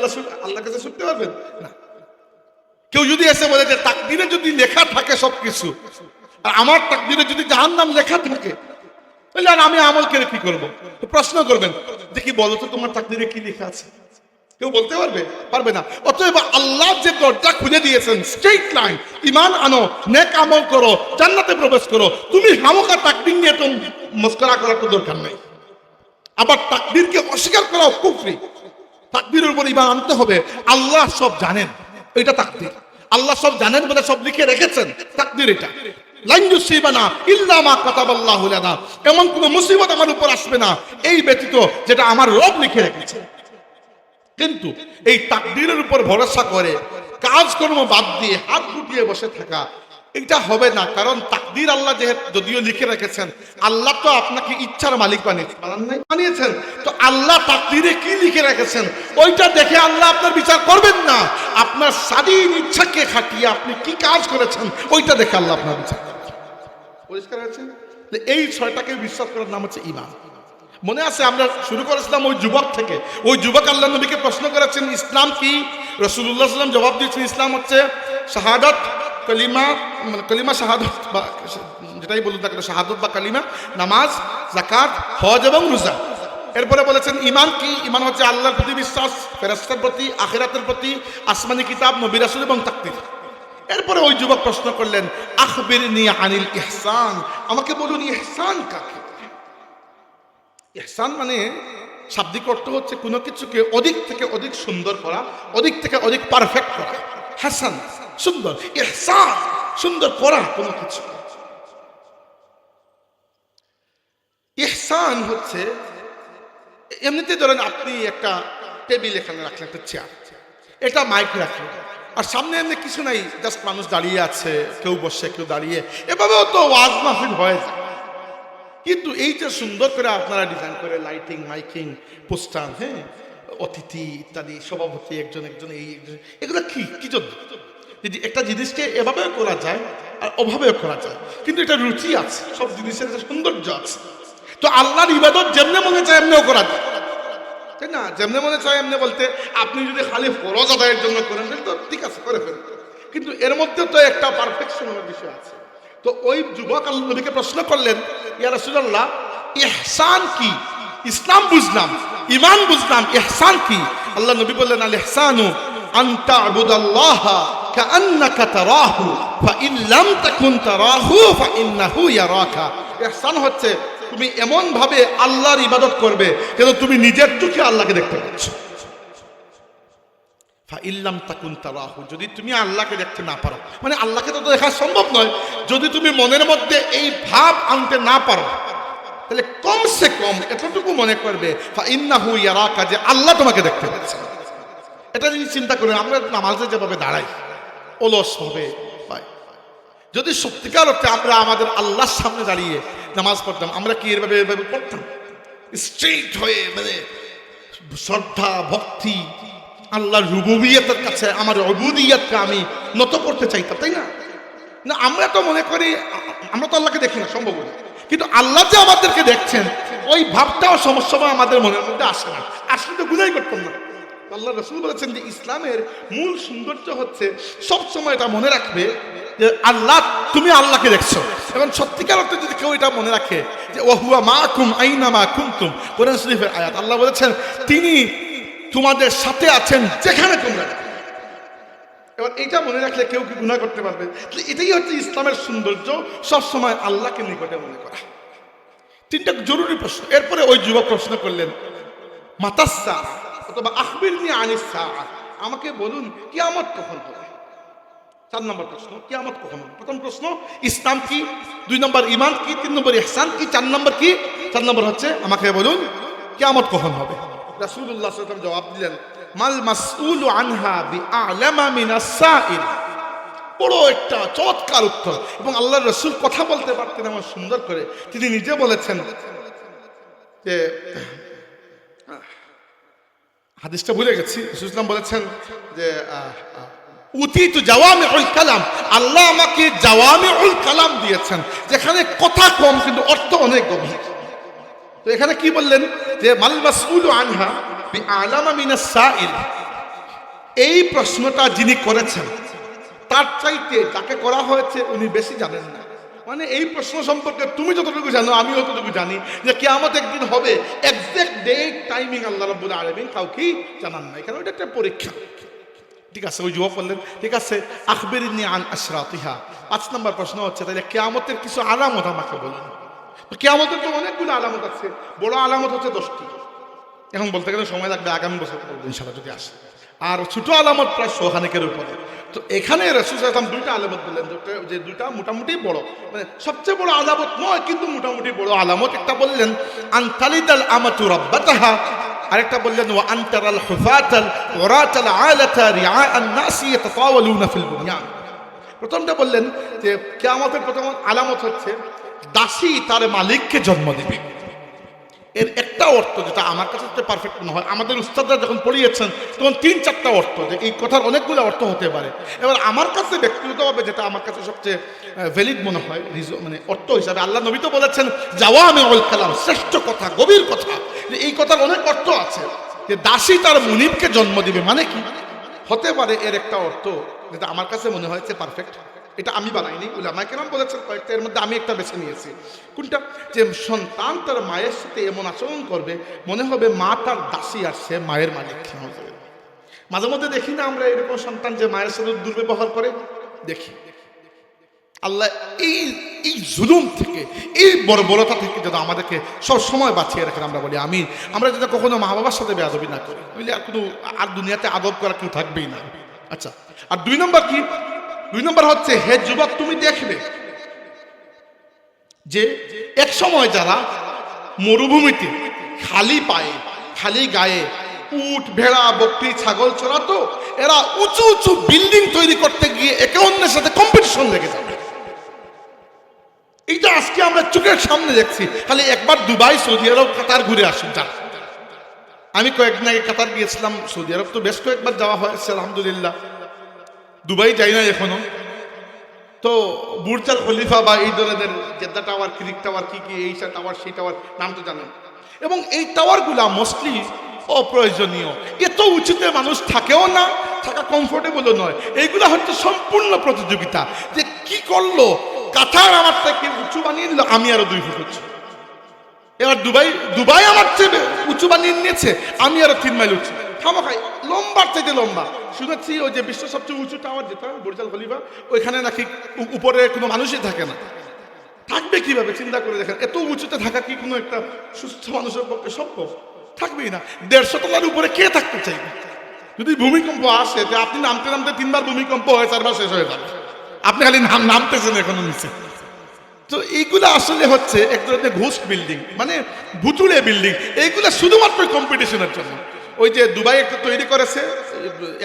আল্লাহ কাছে শুনতে পারবেন না। কেউ যদি এসে বলে যে তাকদীরে যদি লেখা থাকে সবকিছু, আর আমার তাকদীরে যদি জাহান্নাম লেখা থাকে, তাহলে আর আমি আমল করে কি করবো? তো প্রশ্ন করবেন যে কি বলো তো তোমার তাকদীরে কি লেখা আছে? কেউ বলতে পারবে? পারবে না। অতএব আল্লাহ যে দরজা খুলে দিয়েছেন, স্ট্রেইট লাইন, ঈমান আনো, নেক আমল করো, জান্নাতে প্রবেশ করো। তুমি হামকা তাকদীর নিয়ে তো মস্করা করার তো দরকার নাই। আবার তাকদীরকে অস্বীকার করাও কুফরি। তাকদীরের উপর ঈমান আনতে হবে। আল্লাহ সব জানেন, এটা তাকদীর। আল্লাহ সব জানেন বলে সব লিখে রেখেছেন, তাকদীর এটা। লান ইউসিবানা ইল্লা মা কাতাবাল্লাহু লানা, এমন কোন মুসিবত আমার উপর আসবে না এই ব্যতীত যেটা আমার রব লিখে রেখেছে। কিন্তু এই তাকদীরের উপর ভরসা করে কাজকর্ম বাদ দিয়ে হাত গুটিয়ে বসে থাকা, এটা হবে না। কারণ তাকদীর আল্লাহ যদিও লিখে রেখেছেন, আল্লাহ তো আপনাকে ইচ্ছার মালিক বানিয়েছেন। তো আল্লাহ তাকদীরে কি লিখে রেখেছেন ওইটা দেখে আল্লাহ আপনার বিচার করবেন না। আপনার স্বাধীন ইচ্ছাকে খাটিয়ে আপনি কি কাজ করেছেন ওইটা দেখে আল্লাহ আপনার বিচার করবেন। পরিষ্কার হয়েছে? এই 6টাকে বিশ্বাস করার নাম হচ্ছে ঈমান। মনে আছে আমরা শুরু করেছিলাম ওই যুবক থেকে। ওই যুবক আল্লাহ নবীকে প্রশ্ন করেছেন ইসলাম কি? রাসূলুল্লাহ সাল্লাল্লাহু আলাইহি ওয়াসাল্লাম জবাব দিয়েছেন ইসলাম হচ্ছে শাহাদাত, কালিমা, কালিমা শাহাদাত বা যেটাই বলুন না কেন, শাহাদাত বা কালিমা, নামাজ, যাকাত, হজ এবং রোজা। এরপরে বলেছেন ঈমান কি? ঈমান হচ্ছে আল্লাহর প্রতি বিশ্বাস, ফেরেশতার প্রতি, আখিরাতের প্রতি, আসমানি কিতাব, নবী রাসূল এবং তাকদীর। এরপরে ওই যুবক প্রশ্ন করলেন আখবিরনি আনিল ইহসান, আমাকে বলুন ইহসান কাকে? ইহসান মানে শাব্দিক অর্থ হচ্ছে কোনো কিছুকে অধিক থেকে অধিক সুন্দর করা, অধিক থেকে অধিক পারফেক্ট করা। হাসান সুন্দর, ইহসান সুন্দর করা কোনো কিছু। ইহসান হচ্ছে এমনিতে ধরেন আপনি একটা টেবিল এখানে রাখলেন, একটা চেয়ার, এটা মাইক রাখলেন, আর সামনে এমনি কিছু নাই, জাস্ট মানুষ দাঁড়িয়ে আছে, কেউ বসে কেউ দাঁড়িয়ে, এভাবেও তো ওয়াজ মাহফিল হয়ে যায়। কিন্তু এই যে সুন্দর করে আপনারা ডিজাইন করে লাইটিং, মাইকিং, পোস্টার, হ্যাঁ, অতিথি ইত্যাদি, সভাপতি একজন একজন, এই এগুলো কি জন্য? যদি একটা জিনিসকে এভাবেও করা যায় আর ওভাবেও করা যায়, কিন্তু এটা রুচি আছে, সব জিনিসের একটা সৌন্দর্য আছে। তো আল্লাহর ইবাদত যেমনে মনে চায় এমনিও করা যায়, তাই না? যেমনে মনে চায় এমনি বলতে আপনি যদি খালি ফরজ আদায়ের জন্য করেন তো ঠিক আছে, করে ফেলেন, কিন্তু এর মধ্যে তো একটা পারফেকশনের বিষয় আছে। তো ওই যুবক আল্লাহ নবীকে প্রশ্ন করলেন ইয়া রাসূলুল্লাহ ইহসান কি? ইসলাম বুঝলাম, ঈমান বুঝলাম, ইহসান কি? আল্লাহ নবী বললেন আল ইহসানু আন তা'বুদাল্লাহা কাআন্নাকা তারাহু ফাইন লাম তাকুন তারাহু ফাইন্নাহু ইয়ারাকা। ইহসান হচ্ছে তুমি এমন ভাবে আল্লাহর ইবাদত করবে যেন তুমি নিজের চোখে আল্লাহকে দেখতে পাচ্ছ। ফাইল্লাম তাকুন তারাহু, যদি তুমি আল্লাহকে দেখতে না পারো, মানে আল্লাহকে তো দেখা সম্ভব নয়, যদি তুমি মনের মধ্যে এই ভাব আনতে না পারো, তাহলে কমসে কম এতটুকু মনে করবে ফাইন্নাহু ইয়ারাকা, যে আল্লাহ তোমাকে দেখতে পাচ্ছে। এটা যদি চিন্তা করেন, আমরা নামাজে যেভাবে দাঁড়াই অলস ভাবে, যদি সত্যিকার অর্থে আমরা আমাদের আল্লাহর সামনে দাঁড়িয়ে নামাজ পড়তাম, আমরা কি এভাবে এভাবে পড়তাম স্ট্রেইট হয়ে, মানে শ্রদ্ধা ভক্তি আল্লাহর রুবুবিয়তের কাছে আমার উবুদিয়তকে আমি নত করতে চাইতাম, তাই না? না, আমরা তো মনে করি আমরা তো আল্লাহকে দেখি না, সম্ভব না, কিন্তু আল্লাহ যে আমাদেরকে দেখছেন ওই ভাবটাও সমস্যা আমাদের মনের মধ্যে আসে না। আসলে তো গুনাই করতাম না। আল্লাহ রাসূল বলেছেন যে ইসলামের মূল সৌন্দর্য হচ্ছে সবসময় এটা মনে রাখবে যে আল্লাহ, তুমি আল্লাহকে দেখছো। এবং সত্যিকার অর্থে যদি কেউ এটা মনে রাখে যে ওয়াহুয়া মাকুম আইনামা কুনতুম, কোরআন শরীফের আয়াত, আল্লাহ বলেছেন তিনি তোমাদের সাথে আছেন যেখানে তোমরা। এবার এইটা মনে রাখলে কেউ কি গুনাহ করতে পারবে? এটাই হচ্ছে ইসলামের সৌন্দর্য, সবসময় আল্লাহকে নিকটে মনে করা। তিনটা জরুরি প্রশ্ন। এরপরে ওই যুবক প্রশ্ন করলেন মাতাসসা অথবা আখবিরনি আনিস সাআ, আমাকে বলুন কিয়ামত কখন হবে। 4 নম্বর প্রশ্ন, কিয়ামত কখন হবে। প্রথম প্রশ্ন ইসলাম কি, 2 নম্বর ঈমান কি, 3 নম্বর ইহসান কি, 4 নম্বর কি? 4 নম্বর হচ্ছে আমাকে বলুন কিয়ামত কখন হবে। রাসূলুল্লাহ সাল্লাল্লাহু আলাইহি ওয়াসাল্লাম জবাব দিলেন মাল মাসউলু আনহা বিআলামা মিনাস সাইল। বড় একটা চমৎকার উত্তর। এবং আল্লাহর রাসূল কথা বলতে পারতেন এমন সুন্দর করে। তিনি নিজে বলেছেন যে, হাদিসটা ভুলে গেছি, রাসূল সাল্লাল্লাহু বলেছেন যে উতিতু জাওয়ামিউল কালাম, আল্লাহ আমাকে জাওয়ামিউল কালাম দিয়েছেন, যেখানে কথা কম কিন্তু অর্থ অনেক গভীর। তো এখানে কি বললেন যে মাল মাসউলু আনহা বিআলামা মিনাস সাইল, এই প্রশ্নটা যিনি করেছেন তার চাইতে যাকে করা হয়েছে উনি বেশি জানেন না। মানে এই প্রশ্ন সম্পর্কে তুমি যতটুকু জানো আমি ততটুকু জানি, যে কিয়ামত একদিন হবে, এক্সাক্ট ডেট টাইমিং আল্লাহ রাব্বুল আলামিন কাউকেই জানান না। এখানে ওইটা একটা পরীক্ষা। ঠিক আছে, ওই যুবক বললেন ঠিক আছে আখবিরনি আন আশরাতিহা। 5 নম্বর প্রশ্ন হচ্ছে তাহলে কিয়ামতের কিছু আলামত আমাকে বলুন। তো কিয়ামতের তো অনেকগুলো আলামত আছে, বড় আলামত হচ্ছে 10টি। এখন বলতে গেলে সময় লাগবে, আগামী বছর বলবো ইনশাআল্লাহ যদি আসে। আর ছোট আলামত প্রায় 100 খানেকের উপরে। তো এখানে রাসূল সাল্লাল্লাহু আলাইহি ওয়াসাল্লাম 2টা আলামত বললেন, যে 2টা মোটামুটি বড়, মানে সবচেয়ে বড় আলামত নয় কিন্তু মোটামুটি বড় আলামত। একটা বললেন আনতালিদাল আমাতু রাব্বাতাহা, আরেকটা বললেন ওয়া আনতারাল হুফাতাল ওরাতাল আলাতা রিআআন নাসি ইয়াতাতাওয়ালুনা ফিল বুনিয়ান। প্রথমটা বললেন যে কিয়ামতের প্রথম আলামত হচ্ছে দাসী তার মালিককে জন্ম দেবে। এর একটা অর্থ যেটা আমার কাছে পারফেক্ট মনে হয়, আমাদের উস্তাদরা যখন পড়িয়েছেন তখন 3-4টা অর্থ, যে এই কথার অনেকগুলো অর্থ হতে পারে। এবার আমার কাছে ব্যক্তিগতভাবে যেটা আমার কাছে সবচেয়ে ভ্যালিড মনে হয়, মানে অর্থ হিসাবে, আল্লাহ নবী তো বলেছেন জাওয়ামিউল কালাম, শ্রেষ্ঠ কথা, গভীর কথা। এই কথার অনেক অর্থ আছে, যে দাসী তার মুনিবকে জন্ম দিবে। মানে কি হতে পারে? এর একটা অর্থ যেটা আমার কাছে মনে হয়েছে পারফেক্ট, এটা আমি বানাইনি, উলামায়ে কেরাম বলেছেন কয়েকটা, এর মধ্যে আমি একটা বেছে নিয়েছি। কোনটা? যে সন্তান তার মায়ের সাথে এমন আচরণ করবে মনে হবে মা তার দাসী আর সে মায়ের মালিক। মাঝে মধ্যে দেখি না আমরা এরকম সন্তান যে মায়ের সাথে দুর্ব্যবহার করে? দেখি। আল্লাহ এই জুলুম থেকে, এই বর্বরতা থেকে যেন আমাদেরকে সব সময় বাঁচিয়ে রাখেন। আমরা বলি আমিন। আমরা যেন কখনো মা বাবার সাথে বেয়াদবি না করি, বুঝলি? আর কোনো আর দুনিয়াতে আদব করা কেউ থাকবেই না। আচ্ছা, আর 2 নম্বর কি? 2 নম্বর হচ্ছে হে যুবক, তুমি দেখবে যে এক সময় যারা মরুভূমিতে খালি পায়ে খালি গায়ে উট ভেড়া বকরি ছাগল চড়াতো, এরা উঁচু উঁচু বিল্ডিং তৈরি করতে গিয়ে একে অন্যের সাথে কম্পিটিশন লেগে যাবে। এইটা আজকে আমরা চোখের সামনে দেখছি। খালি একবার দুবাই, সৌদি আরব, কাতার ঘুরে আসুন। যান, আমি কয়েকদিন আগে কাতার গিয়েছিলাম। সৌদি আরব তো বেশ কয়েকবার যাওয়া হয়েছে আলহামদুলিল্লাহ। দুবাই যাই না এখনো। তো বুর্জ আল খলিফা বা এই ধরনের জেদ্দা টাওয়ার, ক্রিক টাওয়ার, কি এই টাওয়ার সেই টাওয়ার নাম তো জানেন। এবং এই টাওয়ারগুলা মোস্টলি অপ্রয়োজনীয়, এত উঁচুতে মানুষ থাকেও না, থাকা কমফোর্টেবলও নয়। এইগুলা হচ্ছে সম্পূর্ণ প্রতিযোগিতা, যে কি করলো কাতার আমার থেকে উঁচু বানিয়ে নিল, আমি আরো 2 ফুট উঁচু। এবার দুবাই আমার চেয়ে উঁচু বানিয়ে নিয়েছে, আমি আরো 3 মাইল উঁচু। খামাখাই লম্বার চাইতে লম্বা। শুনেছি ওই যে বিশ্বের সবচেয়ে উঁচু টাওয়ার যেটা বুর্জ আল খলিফা, ওইখানে নাকি উপরে কোনো মানুষই থাকে না। থাকবে কিভাবে চিন্তা করে দেখেন। এত উঁচুতে থাকা কি কোনো একটা সুস্থ মানুষের পক্ষে সম্ভব? থাকবেই না। 150 তলার উপরে কে থাকতে চাইবে? যদি ভূমিকম্প আসে, যে আপনি নামতে নামতে 3 বার ভূমিকম্প হয়ে 4 বার শেষ হয়ে যাবে, আপনি খালি নামতেছেন এখনো নিচে। তো এইগুলো আসলে হচ্ছে এক ধরনের ঘোস্ট বিল্ডিং, মানে ভুতুড়ে বিল্ডিং। এইগুলো শুধুমাত্র কম্পিটিশনের জন্য। ওই যে দুবাই একটা তৈরি করেছে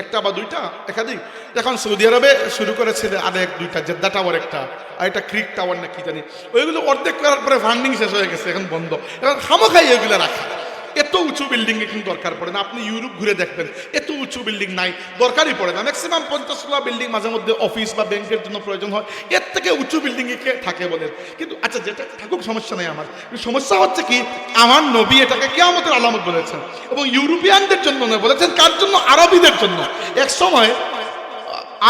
একটা বা দুইটা একাধিক, এখন সৌদি আরবে শুরু করেছিল আরেক দুইটা, জেদ্দা টাওয়ার একটা, আর একটা ক্রিক টাওয়ার না কি জানি, ওইগুলো অর্ধেক করার পরে ফান্ডিং শেষ হয়ে গেছে, এখন বন্ধ। এখন খামোখাই এগুলো রাখা। এত উঁচু বিল্ডিং এ কিন্তু দরকার পড়ে না। আপনি ইউরোপ ঘুরে দেখবেন, এত উঁচু বিল্ডিং নাই, দরকারই পড়ে না। ম্যাক্সিমাম 50 বিল্ডিং মাঝে মধ্যে অফিস বা ব্যাংকের জন্য প্রয়োজন হয়, এর থেকে উঁচু বিল্ডিং এ থাকে বলেন। কিন্তু আচ্ছা, যেটা থাকুক সমস্যা নেই আমার, সমস্যা হচ্ছে কি, আমার নবী এটাকে কিয়ামতের আলামত বলেছেন, এবং ইউরোপিয়ানদের জন্য নয়, বলেছেন কার জন্য? আরবিদের জন্য। এক সময়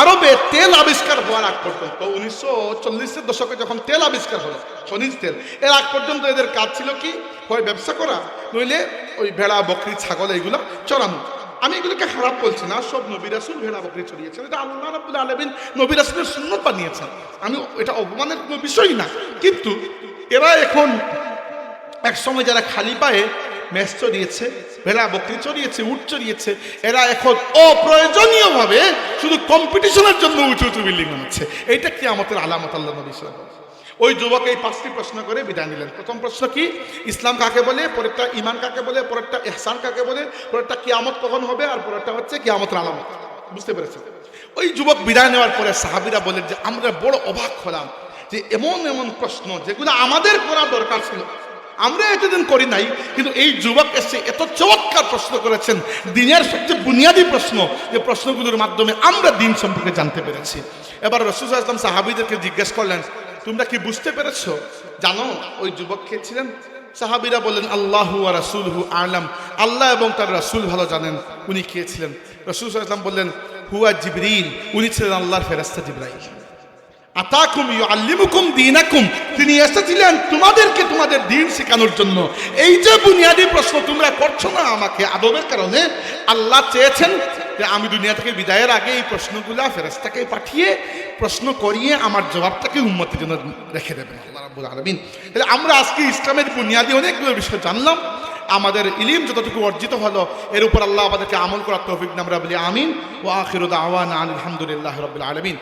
আরবে তেল আবিষ্কার হওয়ার আগ পর্যন্ত, 1940-এর দশকে যখন তেল আবিষ্কার হলো, খনিজ তেল, এর আগ পর্যন্ত এদের কাজ ছিল কি, হয় ব্যবসা করা, নইলে ওই ভেড়া বকরি ছাগল এইগুলো চড়ানো। আমি এগুলোকে খারাপ বলছি না, সব নবী রাসূল ভেড়া বকরি চড়িয়েছেন, এটা আল্লাহ রাব্বুল আলামিন নবী রাসূলের সুন্নাত বানিয়েছেন, আমি এটা অপমানের কোনো বিষয় না। কিন্তু এরা এখন এক সময় যারা খালি পায়ে মেষ চড়িয়েছে, ভেড়া বকরি চড়িয়েছে, উট চড়িয়েছে, এরা এখন অপ্রয়োজনীয়ভাবে শুধু কম্পিটিশনের জন্য উঁচু উঁচু বিল্ডিং বানাচ্ছে। এইটা কিয়ামতের আলামত আল্লাহ নবী সাল্লাল্লাহু আলাইহি ওয়াসাল্লাম। ওই যুবক এই 5টি প্রশ্ন করে বিদায় নিলেন। প্রথম প্রশ্ন কি? ইসলাম কাকে বলে, পরেরটা ঈমান কাকে বলে, পরেরটা ইহসান কাকে বলে, পরেরটা কিয়ামত কখন হবে, আর পরেরটা হচ্ছে কিয়ামতের আলামত। বুঝতে পেরেছেন? ওই যুবক বিদায় নেওয়ার পরে সাহাবীরা বলেন যে আমরা বড় অবাক হলাম যে এমন এমন প্রশ্ন যেগুলো আমাদের করা দরকার ছিল, আমরা এতদিন করি নাই, কিন্তু এই যুবক এসে এত চমৎকার প্রশ্ন করেছেন, দিনের সবচেয়ে বুনিয়াদী প্রশ্ন, যে প্রশ্নগুলোর মাধ্যমে আমরা দিন সম্পর্কে জানতে পেরেছি। এবার রাসূল সাল্লাল্লাহু আলাইহি ওয়াসাল্লাম সাহাবীদেরকে জিজ্ঞেস করলেন, তোমরা কি বুঝতে পেরেছো, জানো ওই যুবক কে ছিলেন? সাহাবীরা বললেন, আল্লাহু ওয়া রাসূলুহু আ'লাম, আল্লাহ এবং তার রাসূল ভালো জানেন উনি কে ছিলেন। রাসূল সাল্লাল্লাহু আলাইহি ওয়াসাল্লাম বললেন, হুয়া জিবরিল, উনি ছিলেন আল্লাহর ফেরেশতা জিবরাইল। আতাকুম ইউআল্লিমুকুম দীনাকুম, তিনি এসেছিলেন তোমাদেরকে তোমাদের দ্বীন শেখানোর জন্য। এই যে বুনিয়াদী প্রশ্ন তোমরা করছো না আমাকে আদবের কারণে, আল্লাহ চেয়েছেন যে আমি দুনিয়া থেকে বিদায়ের আগে এই প্রশ্নগুলা ফেরেশতাকে পাঠিয়ে প্রশ্ন করিয়ে আমার জবাবটাকে উম্মতের জন্য রেখে দেবেন আল্লাহ রাব্বুল আলামিন। তাহলে আমরা আজকে ইসলামের বুনিয়াদী অনেকগুলো বিষয় জানলাম, আমাদের ইলম যতটুকু অর্জিত হলো এর উপর আল্লাহ আমাদেরকে আমল করার তৌফিক দান, আমরা বলি আমিন। ওয়া আখিরু দাওয়ানা আলহামদুলিল্লাহি রাব্বিল আলামিন।